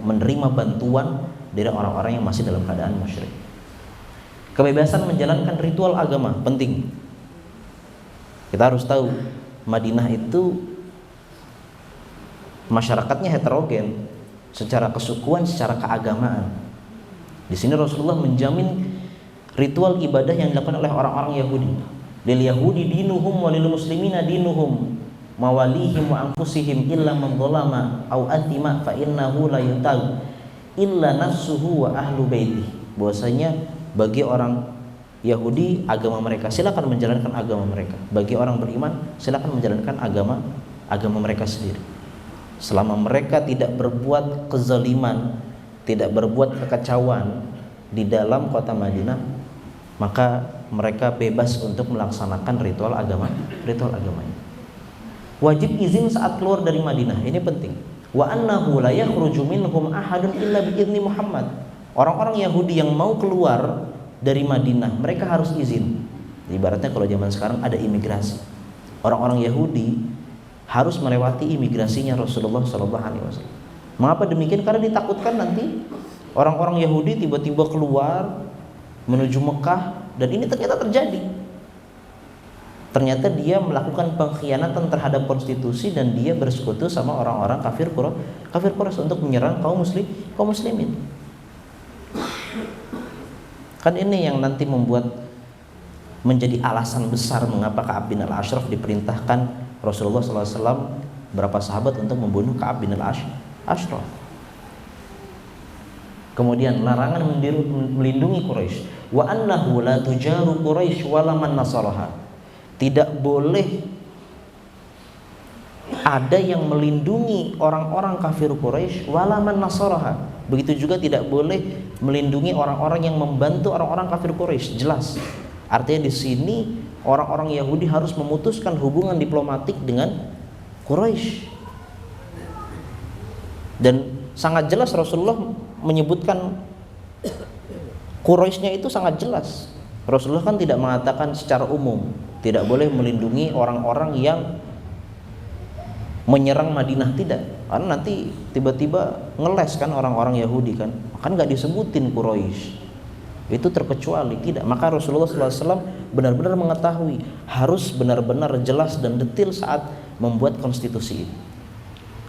menerima bantuan dari orang-orang yang masih dalam keadaan musyrik. Kebebasan menjalankan ritual agama penting. Kita harus tahu Madinah itu masyarakatnya heterogen secara kesukuan, secara keagamaan. Di sini Rasulullah menjamin ritual ibadah yang dilakukan oleh orang-orang Yahudi. lil yahudi dinuhum walil muslimina dinuhum mawalihim wa anfusihim illa man dzalama aw atima fa innahu la yutag illa nafsuhu wa ahlu baiti. Bahwasanya bagi orang Yahudi agama mereka, silakan menjalankan agama mereka. Bagi orang beriman, silakan menjalankan agama mereka sendiri. Selama mereka tidak berbuat kezaliman, tidak berbuat kekacauan di dalam kota Madinah, maka mereka bebas untuk melaksanakan ritual agamanya. Wajib izin saat keluar dari Madinah, ini penting. Wa annahu la yakhruju minhum ahadun illa bi idzni Muhammad. Orang-orang Yahudi yang mau keluar dari Madinah, mereka harus izin. Ibaratnya kalau zaman sekarang ada imigrasi, orang-orang Yahudi harus melewati imigrasinya Rasulullah SAW. Mengapa demikian? Karena ditakutkan nanti orang-orang Yahudi tiba-tiba keluar menuju Mekah, dan ini ternyata terjadi. Ternyata dia melakukan pengkhianatan terhadap konstitusi dan dia bersekutu sama orang-orang kafir Quraisy untuk menyerang kaum muslimin. Kan ini yang nanti membuat menjadi alasan besar mengapa Ka'ab bin al-Ashraf diperintahkan Rasulullah SAW berapa sahabat untuk membunuh Ka'ab bin al-Ashraf. Kemudian larangan melindungi Quraisy. Wa annahu la tujaru Quraisy wala man nasaraha. Tidak boleh ada yang melindungi orang-orang kafir Quraisy wala man nasaraha. Begitu juga tidak boleh melindungi orang-orang yang membantu orang-orang kafir Quraisy. Jelas. Artinya di sini orang-orang Yahudi harus memutuskan hubungan diplomatik dengan Quraisy. Dan sangat jelas Rasulullah menyebutkan Quraisynya itu sangat jelas. Rasulullah kan tidak mengatakan secara umum tidak boleh melindungi orang-orang yang menyerang Madinah, tidak. Karena nanti tiba-tiba ngeles kan orang-orang Yahudi kan nggak disebutin Quraisy, itu terkecuali, tidak. Maka Rasulullah SAW benar-benar mengetahui, harus benar-benar jelas dan detail saat membuat konstitusi ini.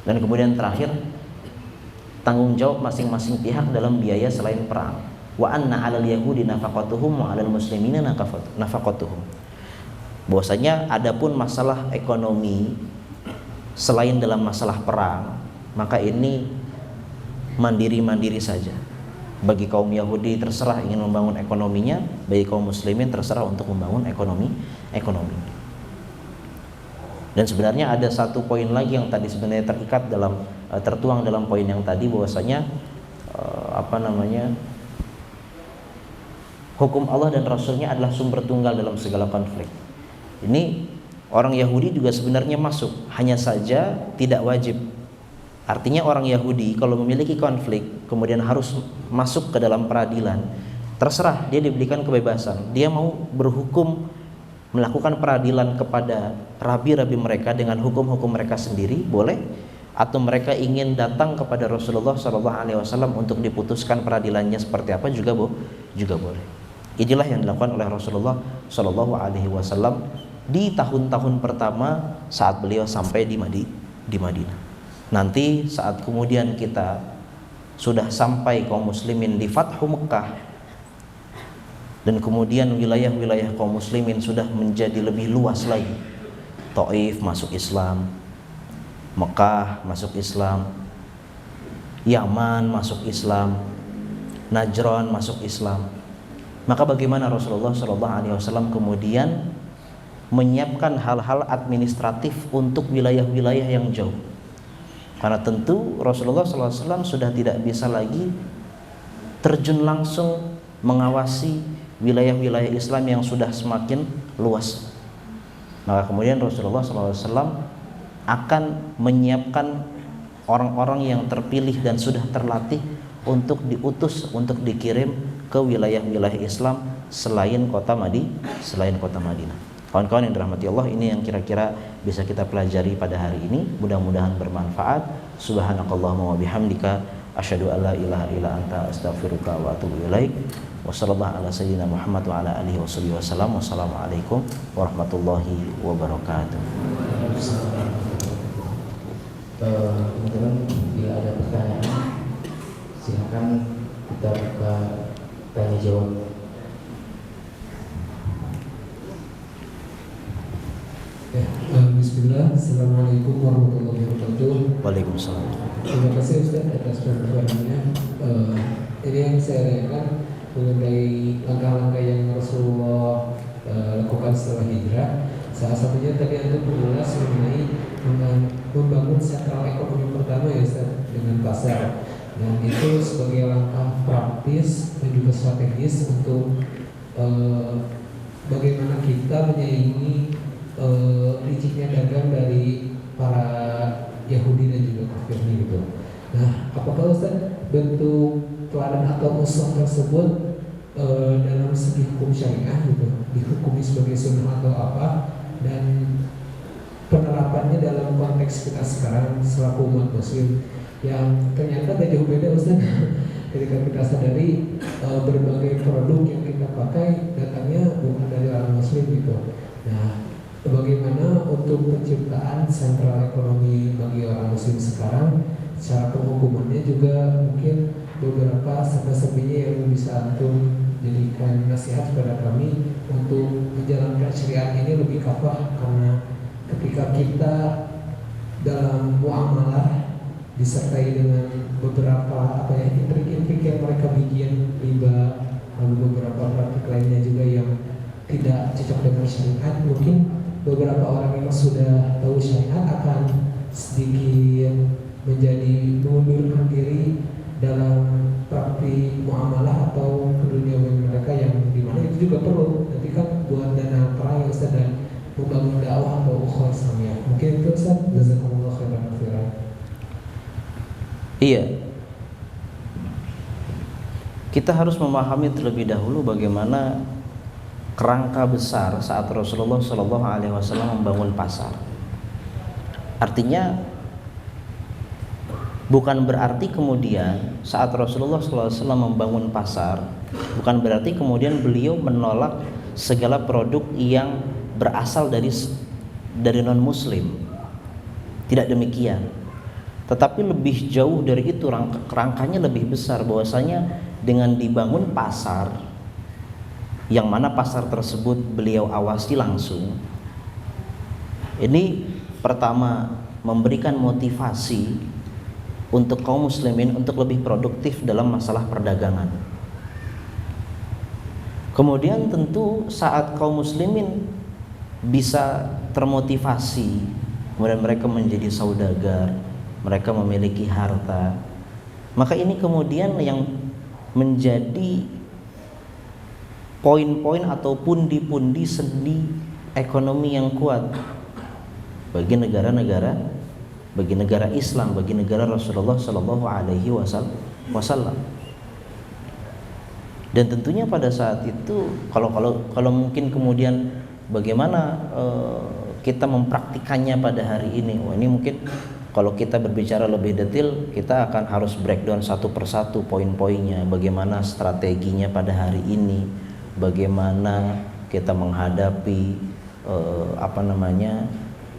Dan kemudian terakhir, tanggung jawab masing-masing pihak dalam biaya selain perang. Wa anna 'alal yahudi nafaqatuhum wa 'alal muslimina nafaqatuhum. Bahwasanya adapun masalah ekonomi selain dalam masalah perang, maka ini mandiri-mandiri saja. Bagi kaum Yahudi terserah ingin membangun ekonominya, bagi kaum muslimin terserah untuk membangun ekonomi. Dan sebenarnya ada satu poin lagi yang tadi sebenarnya tertuang dalam poin yang tadi, bahwasanya hukum Allah dan Rasulnya adalah sumber tunggal dalam segala konflik. Ini orang Yahudi juga sebenarnya masuk, hanya saja tidak wajib. Artinya orang Yahudi kalau memiliki konflik kemudian harus masuk ke dalam peradilan, terserah, dia diberikan kebebasan. Dia mau berhukum, melakukan peradilan kepada rabi-rabi mereka dengan hukum-hukum mereka sendiri, boleh. Atau mereka ingin datang kepada Rasulullah SAW untuk diputuskan peradilannya seperti apa, juga boleh. Inilah yang dilakukan oleh Rasulullah SAW di tahun-tahun pertama saat beliau sampai di Madinah. Nanti saat kemudian kita sudah sampai kaum muslimin di Fathu Mekah, dan kemudian wilayah-wilayah kaum muslimin sudah menjadi lebih luas lagi. Taif masuk Islam, Mekah masuk Islam, Yaman masuk Islam, Najran masuk Islam. Maka bagaimana Rasulullah SAW kemudian menyiapkan hal-hal administratif untuk wilayah-wilayah yang jauh. Karena tentu Rasulullah SAW sudah tidak bisa lagi terjun langsung mengawasi wilayah-wilayah Islam yang sudah semakin luas. Maka kemudian Rasulullah SAW akan menyiapkan orang-orang yang terpilih dan sudah terlatih untuk diutus, untuk dikirim ke wilayah-wilayah Islam selain kota Madinah. Kawan-kawan yang dirahmati Allah, ini yang kira-kira bisa kita pelajari pada hari ini. Mudah-mudahan bermanfaat. Subhanakallahumma wa bihamdika asyhadu an la ilaha illa anta astaghfiruka wa atubu ilaik. Wa sallallahu ala sayyidina Muhammad wa ala alihi wasallam. Wassalamualaikum warahmatullahi wabarakatuh. Teman-teman, bila ada pertanyaan silakan kita buka tanya jawab. Bismillah. Assalamualaikum warahmatullahi wabarakatuh. Waalaikumsalam. Terima kasih Ustaz atas pemaparannya. Ini yang saya tanyakan mengenai langkah-langkah yang Rasulullah lakukan setelah hijrah. Salah satunya tadi Anda mengulas mengenai membangun sentral ekonomi pertama ya Ustaz, dengan pasar. Dan itu sebagai langkah praktis dan juga strategis untuk bagaimana kita menyaingi liciknya dagang dari para Yahudi dan juga kafir gitu. Nah, apakah Ustaz bentuk teladan atau usah tersebut dalam segi hukum syariah gitu dihukumi sebagai sunnah atau apa, dan penerapannya dalam konteks kita sekarang selaku umat muslim yang ternyata gak jauh beda Ustaz ketika kita sadari berbagai produk yang kita pakai datangnya bukan dari orang muslim gitu. Nah, bagaimana untuk penciptaan sentral ekonomi bagi orang muslim sekarang, secara penghukumannya juga mungkin beberapa sampai-sampainya yang bisa antum jadikan nasihat kepada kami untuk menjalankan syariat ini lebih kafah, karena ketika kita dalam muamalah disertai dengan beberapa intrik-intrik yang mereka bikin, riba, lalu beberapa praktik lainnya juga yang tidak cocok dengan syariat, mungkin beberapa orang yang sudah tahu syariat akan sedikit menjadi mengundurkan diri dalam praktik muamalah atau keduniawian mereka, yang dimana itu juga perlu nanti kan buat dana perang Ustaz dan membangun dakwah atau ukhuwah Islamiyah. Mungkin itu Ustaz. Jazakumullah khairan katsiran. Iya. Kita harus memahami terlebih dahulu bagaimana kerangka besar saat Rasulullah Shallallahu Alaihi Wasallam membangun pasar. Artinya bukan berarti kemudian saat Rasulullah Shallallahu Alaihi Wasallam membangun pasar, bukan berarti kemudian beliau menolak segala produk yang berasal dari non Muslim. Tidak demikian. Tetapi lebih jauh dari itu, rangkanya lebih besar, bahwasanya dengan dibangun pasar yang mana pasar tersebut beliau awasi langsung, ini pertama memberikan motivasi untuk kaum muslimin untuk lebih produktif dalam masalah perdagangan. Kemudian tentu saat kaum muslimin bisa termotivasi, kemudian mereka menjadi saudagar, mereka memiliki harta, maka ini kemudian yang menjadi poin-poin atau pundi-pundi sendi ekonomi yang kuat bagi negara-negara, bagi negara Islam, bagi negara Rasulullah Shallallahu Alaihi Wasallam. Dan tentunya pada saat itu, kalau mungkin kemudian bagaimana kita mempraktikannya pada hari ini, wah ini mungkin kalau kita berbicara lebih detail, kita akan harus breakdown satu persatu poin-poinnya, bagaimana strateginya pada hari ini, bagaimana kita menghadapi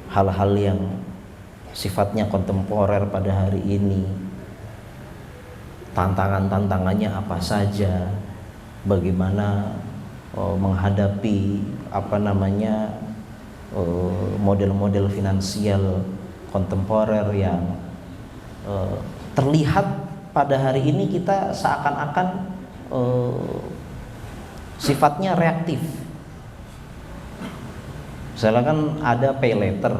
hal-hal yang sifatnya kontemporer pada hari ini, tantangannya apa saja, bagaimana menghadapi model-model finansial kontemporer yang terlihat pada hari ini kita seakan-akan sifatnya reaktif. Misalnya kan ada pay later,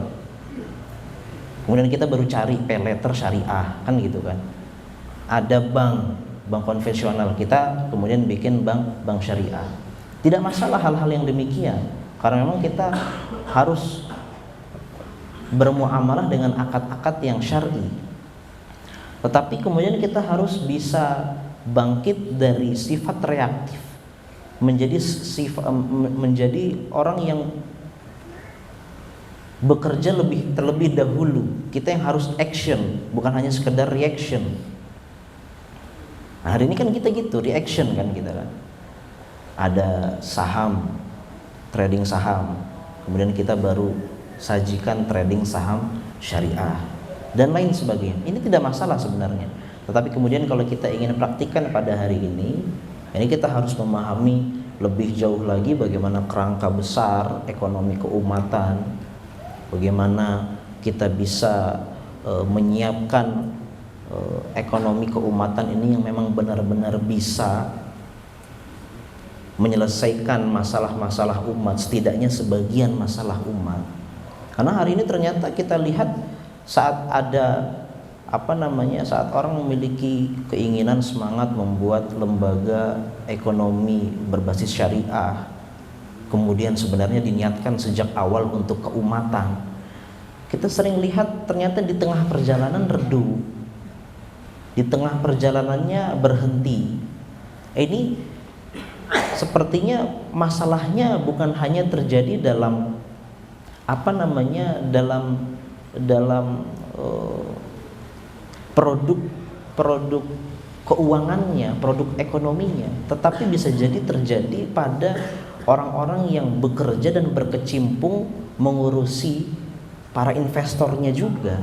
kemudian kita baru cari pay later syariah, kan gitu kan. Ada bank konvensional, kita kemudian bikin bank syariah. Tidak masalah hal-hal yang demikian, karena memang kita harus bermuamalah dengan akad-akad yang syar'i. Tetapi kemudian kita harus bisa bangkit dari sifat reaktif, menjadi orang yang bekerja terlebih dahulu. Kita yang harus action, bukan hanya sekedar reaction. Nah, hari ini kan kita gitu, reaction kan kita kan. Ada saham, trading saham, kemudian kita baru sajikan trading saham syariah dan lain sebagainya. Ini tidak masalah sebenarnya. Tetapi kemudian kalau kita ingin praktikkan pada hari ini kita harus memahami lebih jauh lagi bagaimana kerangka besar ekonomi keumatan bagaimana kita bisa menyiapkan ekonomi keumatan ini yang memang benar-benar bisa menyelesaikan masalah-masalah umat, setidaknya sebagian masalah umat. Karena hari ini ternyata kita lihat saat ada saat orang memiliki keinginan semangat membuat lembaga ekonomi berbasis syariah, kemudian sebenarnya diniatkan sejak awal untuk keumatan, kita sering lihat ternyata di tengah perjalanan redup, di tengah perjalanannya berhenti. Ini sepertinya masalahnya bukan hanya terjadi dalam dalam produk keuangannya, produk ekonominya, tetapi bisa jadi terjadi pada orang-orang yang bekerja dan berkecimpung mengurusi para investornya juga.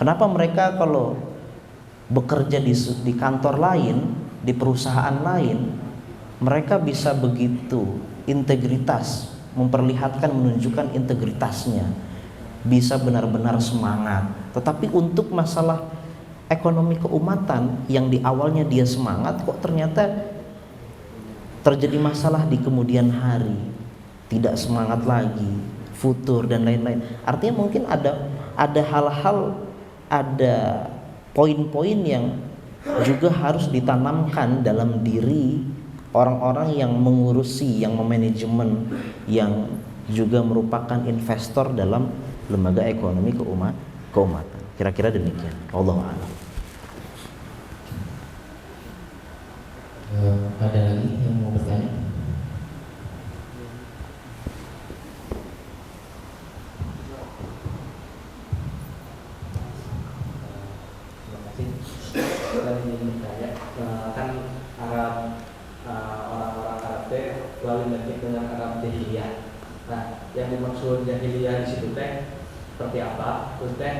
Kenapa mereka kalau bekerja di kantor lain, di perusahaan lain, mereka bisa begitu integritas, memperlihatkan, menunjukkan integritasnya, bisa benar-benar semangat. Tetapi untuk masalah ekonomi keumatan yang di awalnya dia semangat, kok ternyata terjadi masalah di kemudian hari, tidak semangat lagi, futur dan lain-lain. Artinya mungkin ada hal-hal, ada poin-poin yang juga harus ditanamkan dalam diri orang-orang yang mengurusi, yang memanajemen, yang juga merupakan investor dalam lembaga ekonomi keumatan. Kira-kira demikian. Wallahu a'lam. Ada lagi yang mau bertanya? Kan Arab, orang-orang Arab teh lalu identik dengan Arab jahiliyah. Nah, yang dimaksud jahiliyah di situ teh seperti apa? Terus teh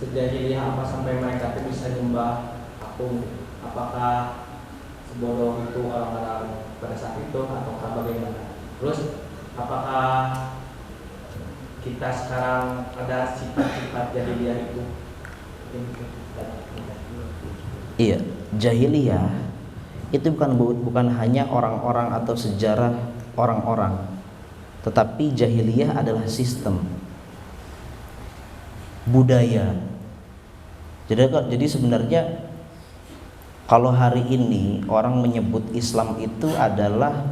sejahiliyah apa sampai mereka teh bisa nyembah patung? Apakah sebodoh itu orang-orang pada saat itu ataukah bagaimana? Terus apakah kita sekarang ada sifat-sifat jahiliyah itu? Iya, jahiliyah itu bukan hanya orang-orang atau sejarah orang-orang, tetapi jahiliyah adalah sistem budaya. Jadi sebenarnya kalau hari ini orang menyebut Islam itu adalah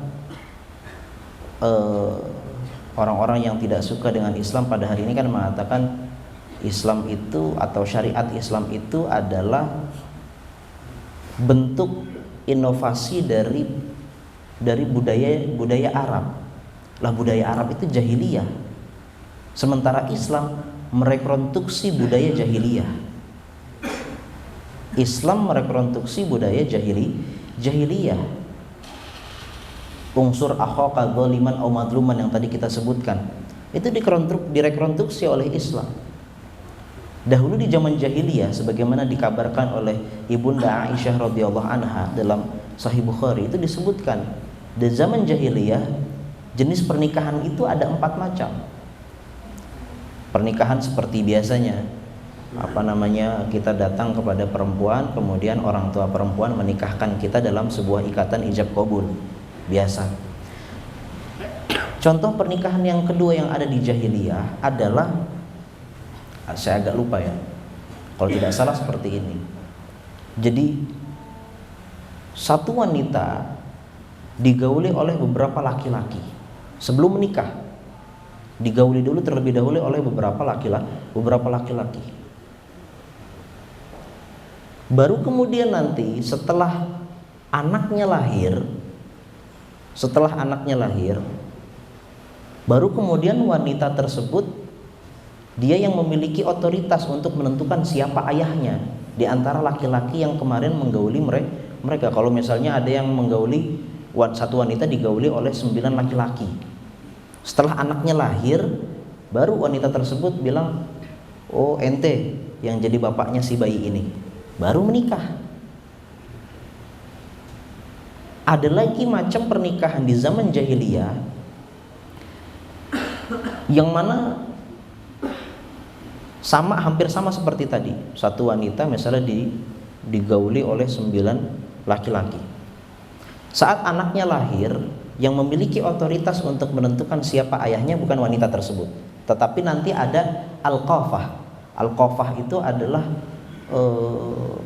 orang-orang yang tidak suka dengan Islam pada hari ini kan mengatakan Islam itu atau syariat Islam itu adalah bentuk inovasi dari budaya Arab. Lah budaya Arab itu jahiliyah. Sementara Islam merekonstruksi budaya jahiliyah. Islam merekonstruksi budaya jahiliyah. Unsur akhaka dzaliman aw madluman yang tadi kita sebutkan, itu direkonstruksi oleh Islam. Dahulu di zaman jahiliyah, sebagaimana dikabarkan oleh Ibunda Aisyah radhiyallahu anha dalam Sahih Bukhari, itu disebutkan di zaman jahiliyah jenis pernikahan itu ada 4 macam. Pernikahan seperti biasanya, kita datang kepada perempuan, kemudian orang tua perempuan menikahkan kita dalam sebuah ikatan ijab qabul biasa. Contoh pernikahan yang kedua yang ada di jahiliyah adalah, saya agak lupa ya, kalau tidak salah seperti ini. Jadi satu wanita digauli oleh beberapa laki-laki sebelum menikah, digauli dulu terlebih dahulu oleh beberapa laki-laki. Baru kemudian nanti setelah anaknya lahir, baru kemudian wanita tersebut dia yang memiliki otoritas untuk menentukan siapa ayahnya di antara laki-laki yang kemarin menggauli mereka. Kalau misalnya ada yang menggauli, satu wanita digauli oleh 9 laki-laki. Setelah anaknya lahir, baru wanita tersebut bilang, "Oh, ente yang jadi bapaknya si bayi ini." Baru menikah. Ada lagi macam pernikahan di zaman jahiliyah yang mana Sama, hampir sama seperti tadi. Satu wanita misalnya digauli oleh 9 laki-laki. Saat anaknya lahir, yang memiliki otoritas untuk menentukan siapa ayahnya bukan wanita tersebut, tetapi nanti ada al-qafah. Al-qafah itu adalah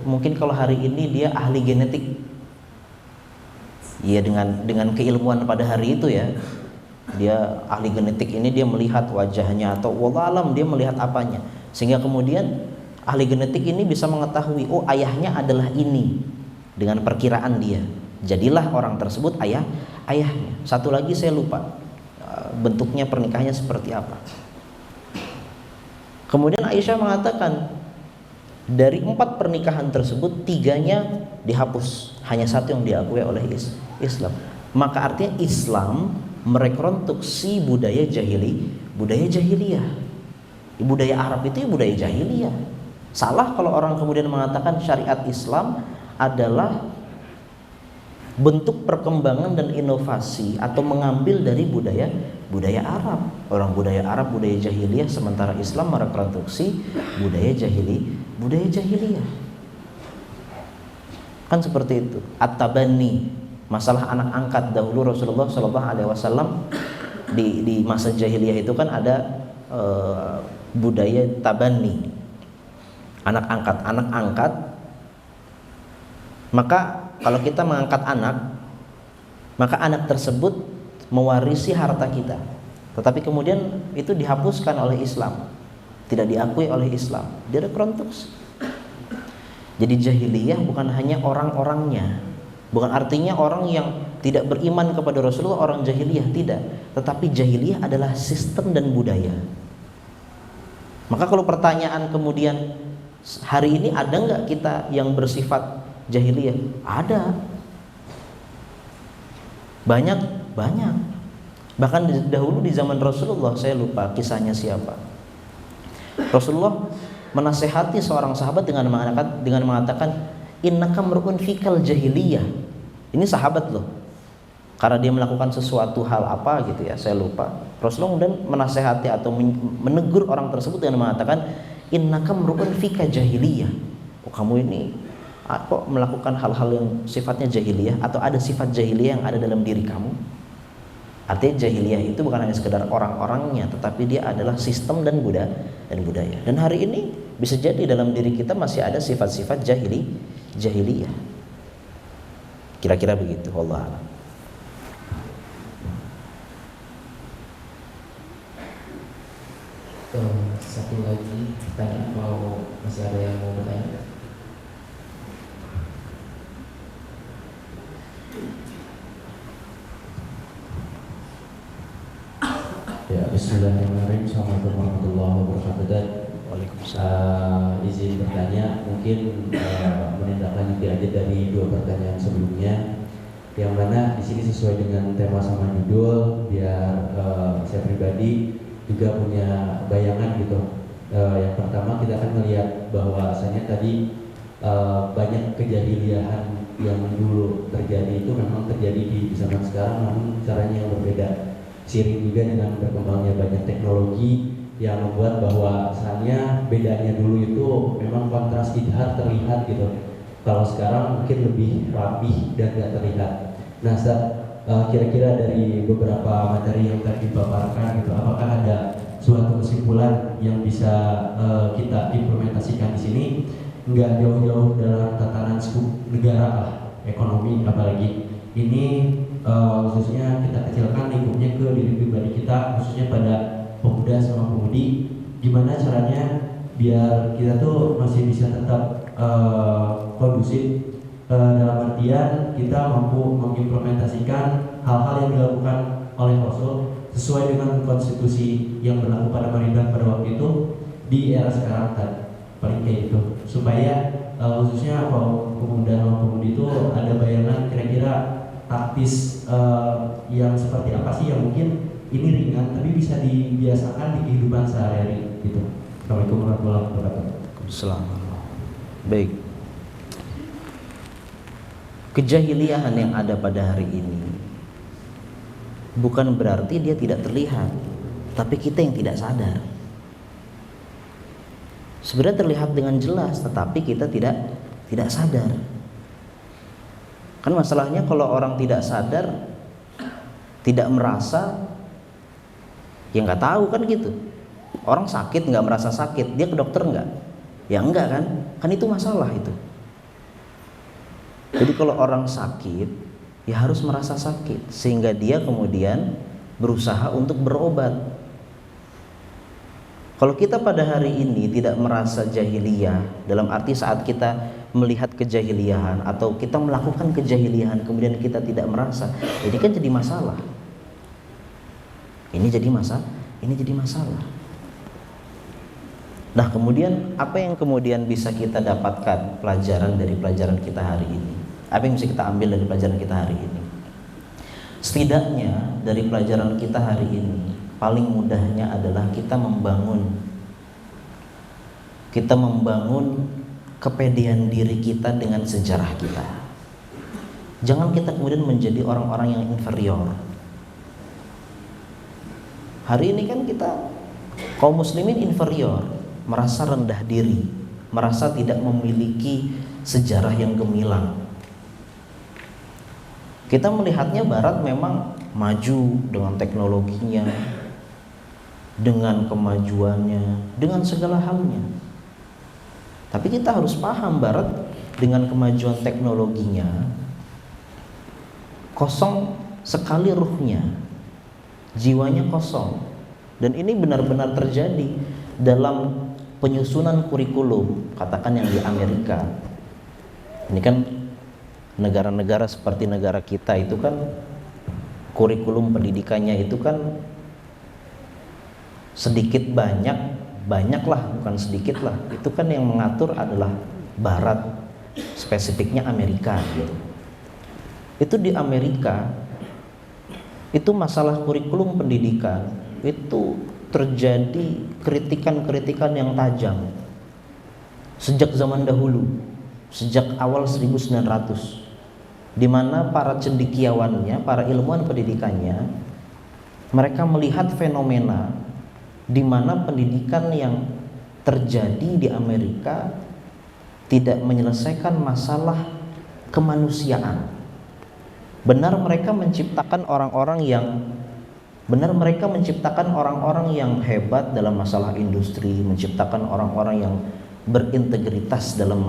mungkin kalau hari ini dia ahli genetik. Ya, dengan keilmuan pada hari itu ya. Dia ahli genetik ini, dia melihat wajahnya atau wallah alam dia melihat apanya. Sehingga kemudian ahli genetik ini bisa mengetahui, oh ayahnya adalah ini dengan perkiraan dia. Jadilah orang tersebut ayahnya. Satu lagi saya lupa bentuknya pernikahannya seperti apa. Kemudian Aisyah mengatakan dari 4 pernikahan tersebut 3-nya dihapus, hanya 1 yang diakui oleh Islam. Maka artinya Islam merekonstruksi budaya jahiliyah. Budaya Arab itu budaya jahiliyah. Salah kalau orang kemudian mengatakan syariat Islam adalah bentuk perkembangan dan inovasi atau mengambil dari budaya Arab. Orang budaya Arab budaya jahiliyah, sementara Islam merekonstruksi budaya jahiliyah. Kan seperti itu. At-tabanni, masalah anak angkat dahulu Rasulullah SAW di masa jahiliyah itu kan ada budaya tabanni, anak angkat. Maka kalau kita mengangkat anak, maka anak tersebut mewarisi harta kita. Tetapi kemudian itu dihapuskan oleh Islam, tidak diakui oleh Islam, dia rekonstruksi. Jadi jahiliyah bukan hanya orang-orangnya, bukan artinya orang yang tidak beriman kepada Rasulullah orang jahiliyah, tidak. Tetapi jahiliyah adalah sistem dan budaya. Maka kalau pertanyaan kemudian hari ini ada nggak kita yang bersifat jahiliyah? Ada, banyak. Bahkan dahulu di zaman Rasulullah, saya lupa kisahnya siapa. Rasulullah menasehati seorang sahabat dengan mengatakan innaka mar'un fikal jahiliyah. Ini sahabat loh, karena dia melakukan sesuatu hal apa gitu ya, saya lupa. Rasulullah kemudian menasehati atau menegur orang tersebut dengan mengatakan innaka mar'un fika jahiliyah. Oh, kamu ini kok melakukan hal-hal yang sifatnya jahiliyah, atau ada sifat jahiliyah yang ada dalam diri kamu. Artinya jahiliyah itu bukan hanya sekedar orang-orangnya, tetapi dia adalah sistem dan budaya. Dan hari ini bisa jadi dalam diri kita masih ada sifat-sifat jahiliyah. Kira-kira begitu, wallah a'lam. Satu lagi tanya, masih ada yang mau bertanya? Ya, bismillahirrahmanirrahim. Assalamualaikum warahmatullahi wabarakatuh. Waalaikumsalam. Izin bertanya, mungkin menindaklanjuti aja dari 2 pertanyaan sebelumnya, yang mana di sini sesuai dengan tema sama judul, biar saya pribadi juga punya bayangan gitu. Yang pertama kita akan melihat bahwasanya tadi banyak kejahiliahan yang dulu terjadi itu memang terjadi di zaman sekarang, namun caranya yang berbeda. Seiring juga dengan berkembangnya banyak teknologi yang membuat bahwasanya bedanya dulu itu memang kontras idhar terlihat gitu. Kalau sekarang mungkin lebih rapih dan gak terlihat. Nah, kira-kira dari beberapa materi yang tadi dipaparkan gitu, apakah ada suatu kesimpulan yang bisa kita implementasikan di sini? Nggak jauh-jauh dalam tatanan negara lah, ekonomi apalagi. Ini khususnya kita kecilkan lingkupnya ke diri pribadi kita, khususnya pada pemuda sama pemudi. Gimana caranya biar kita tuh masih bisa tetap kondusif, dalam artian kita mampu mengimplementasikan hal-hal yang dilakukan oleh Rasul sesuai dengan konstitusi yang berlaku pada Maridah pada waktu itu di era sekarang tadi, paling kayak gitu, supaya khususnya pemuda dan pemudi itu ada bayangan kira-kira taktis yang seperti apa sih yang mungkin ini ringan tapi bisa dibiasakan di kehidupan sehari-hari gitu. Assalamualaikum warahmatullahi wabarakatuh. Baik. Kejahiliahan yang ada pada hari ini bukan berarti dia tidak terlihat, tapi kita yang tidak sadar. sebenarnya terlihat dengan jelas, tetapi kita tidak sadar. Kan masalahnya kalau orang tidak sadar, tidak merasa, ya nggak tahu kan gitu. Orang sakit nggak merasa sakit, dia ke dokter nggak? Ya enggak kan? Kan itu masalah itu. Jadi kalau orang sakit, ya harus merasa sakit sehingga dia kemudian berusaha untuk berobat. Kalau kita pada hari ini tidak merasa jahiliyah, dalam arti saat kita melihat kejahiliahan atau kita melakukan kejahiliahan kemudian kita tidak merasa, ini kan jadi masalah. Ini jadi masalah. Nah, kemudian apa yang kemudian bisa kita dapatkan pelajaran dari pelajaran kita hari ini? Apa yang bisa kita ambil dari pelajaran kita hari ini? Setidaknya dari pelajaran kita hari ini, paling mudahnya adalah kita membangun kepedean diri kita dengan sejarah kita. Jangan kita kemudian menjadi orang-orang yang inferior. Hari ini kan kita kaum muslimin inferior, merasa rendah diri, merasa tidak memiliki sejarah yang gemilang. Kita melihatnya barat memang maju dengan teknologinya, dengan kemajuannya, dengan segala halnya. Tapi kita harus paham barat dengan kemajuan teknologinya kosong sekali ruhnya, jiwanya kosong. Dan ini benar-benar terjadi dalam penyusunan kurikulum, katakan yang di Amerika. Ini kan negara-negara seperti negara kita itu kan kurikulum pendidikannya itu kan sedikit banyaklah, bukan sedikit lah. Itu kan yang mengatur adalah barat, spesifiknya Amerika gitu. Itu di Amerika itu masalah kurikulum pendidikan itu terjadi kritikan-kritikan yang tajam sejak zaman dahulu, sejak awal 1900, di mana para cendekiawannya, para ilmuwan pendidikannya, mereka melihat fenomena di mana pendidikan yang terjadi di Amerika tidak menyelesaikan masalah kemanusiaan. Benar mereka menciptakan orang-orang yang hebat dalam masalah industri, menciptakan orang-orang yang berintegritas dalam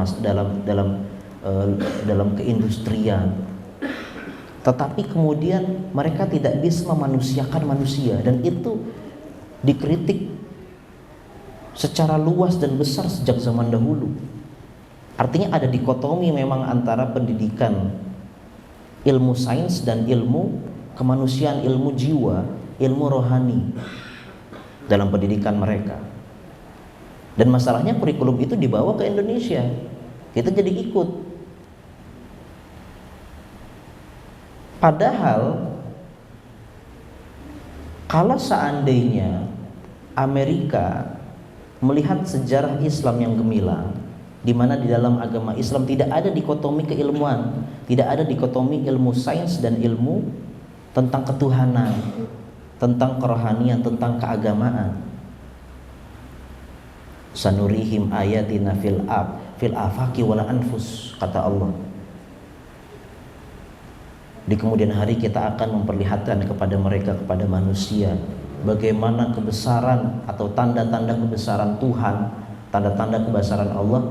keindustrian. Tetapi kemudian mereka tidak bisa memanusiakan manusia, dan itu dikritik secara luas dan besar sejak zaman dahulu. Artinya ada dikotomi memang antara pendidikan ilmu sains dan ilmu kemanusiaan, ilmu jiwa, ilmu rohani dalam pendidikan mereka. Dan masalahnya kurikulum itu dibawa ke Indonesia, kita jadi ikut. Padahal kalau seandainya Amerika melihat sejarah Islam yang gemilang, di mana di dalam agama Islam tidak ada dikotomi keilmuan, tidak ada dikotomi ilmu sains dan ilmu tentang ketuhanan, tentang kerohanian, tentang keagamaan. Sanurihim ayatina fil afaqi wal anfus, kata Allah. Di kemudian hari kita akan memperlihatkan kepada mereka, kepada manusia, bagaimana kebesaran atau tanda-tanda kebesaran Tuhan, tanda-tanda kebesaran Allah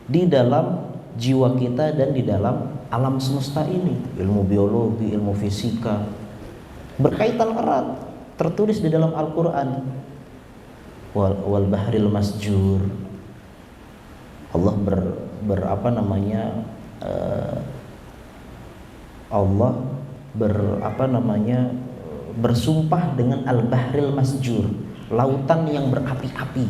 di dalam jiwa kita dan di dalam alam semesta ini. Ilmu biologi, ilmu fisika berkaitan erat, tertulis di dalam Al-Quran. Wal bahril masjur, Allah bersumpah dengan al-bahril masjur, lautan yang berapi-api.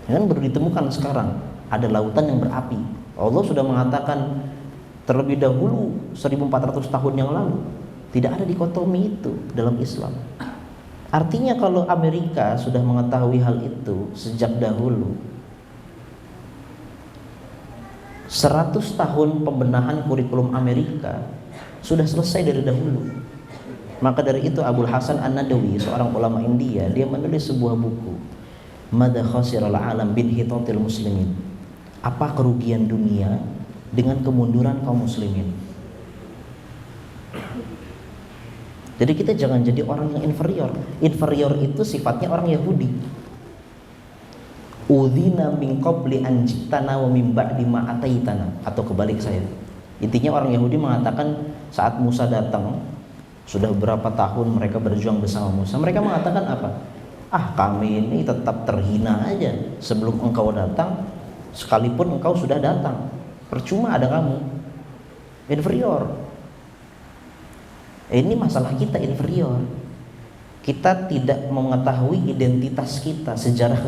Kan baru ditemukan sekarang ada lautan yang berapi. Allah sudah mengatakan terlebih dahulu 1400 tahun yang lalu. Tidak ada dikotomi itu dalam Islam. Artinya kalau Amerika sudah mengetahui hal itu sejak dahulu, 100 tahun pembenahan kurikulum Amerika sudah selesai dari dahulu. Maka dari itu Abul Hasan An-Nadawi, seorang ulama India, dia menulis sebuah buku Madza khasiral alam bin hitatil muslimin. Apa kerugian dunia dengan kemunduran kaum muslimin? Jadi kita jangan jadi orang yang inferior. Inferior itu sifatnya orang Yahudi. Udzina min qabli an jitana wa min ba'di ma ataitana, atau kebalik saya. Intinya orang Yahudi mengatakan saat Musa datang, sudah berapa tahun mereka berjuang bersama Musa, mereka mengatakan apa? Ah, kami ini tetap terhina aja sebelum engkau datang, sekalipun engkau sudah datang, percuma ada kamu. Inferior. Ini masalah kita inferior. Kita tidak mengetahui identitas kita, sejarah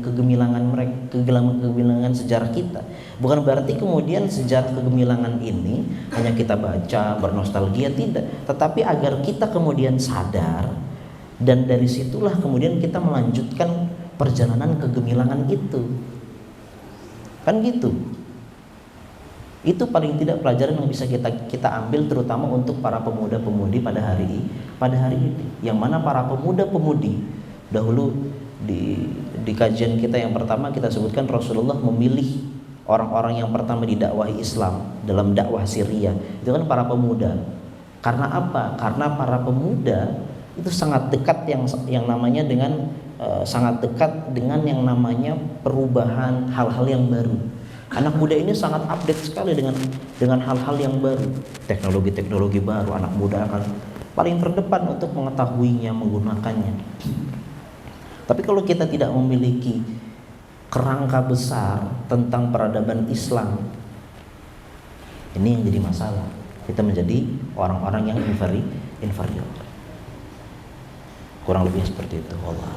kegemilangan mereka, kegemilangan sejarah kita. Bukan berarti kemudian sejarah kegemilangan ini hanya kita baca, bernostalgia, tidak. Tetapi agar kita kemudian sadar, dan dari situlah kemudian kita melanjutkan perjalanan kegemilangan itu. Kan gitu. Itu paling tidak pelajaran yang bisa kita ambil, terutama untuk para pemuda-pemudi pada hari ini. Yang mana para pemuda-pemudi dahulu di kajian kita yang pertama kita sebutkan Rasulullah memilih orang-orang yang pertama didakwahi Islam dalam dakwah Syria itu kan para pemuda. Karena apa? Karena para pemuda itu sangat dekat yang namanya dengan sangat dekat dengan yang namanya perubahan hal-hal yang baru. Anak muda ini sangat update sekali dengan hal-hal yang baru, teknologi baru. Anak muda akan paling terdepan untuk mengetahuinya, menggunakannya. Tapi kalau kita tidak memiliki kerangka besar tentang peradaban Islam, ini yang jadi masalah. Kita menjadi orang-orang yang inferior. Kurang lebih seperti itu. Allah.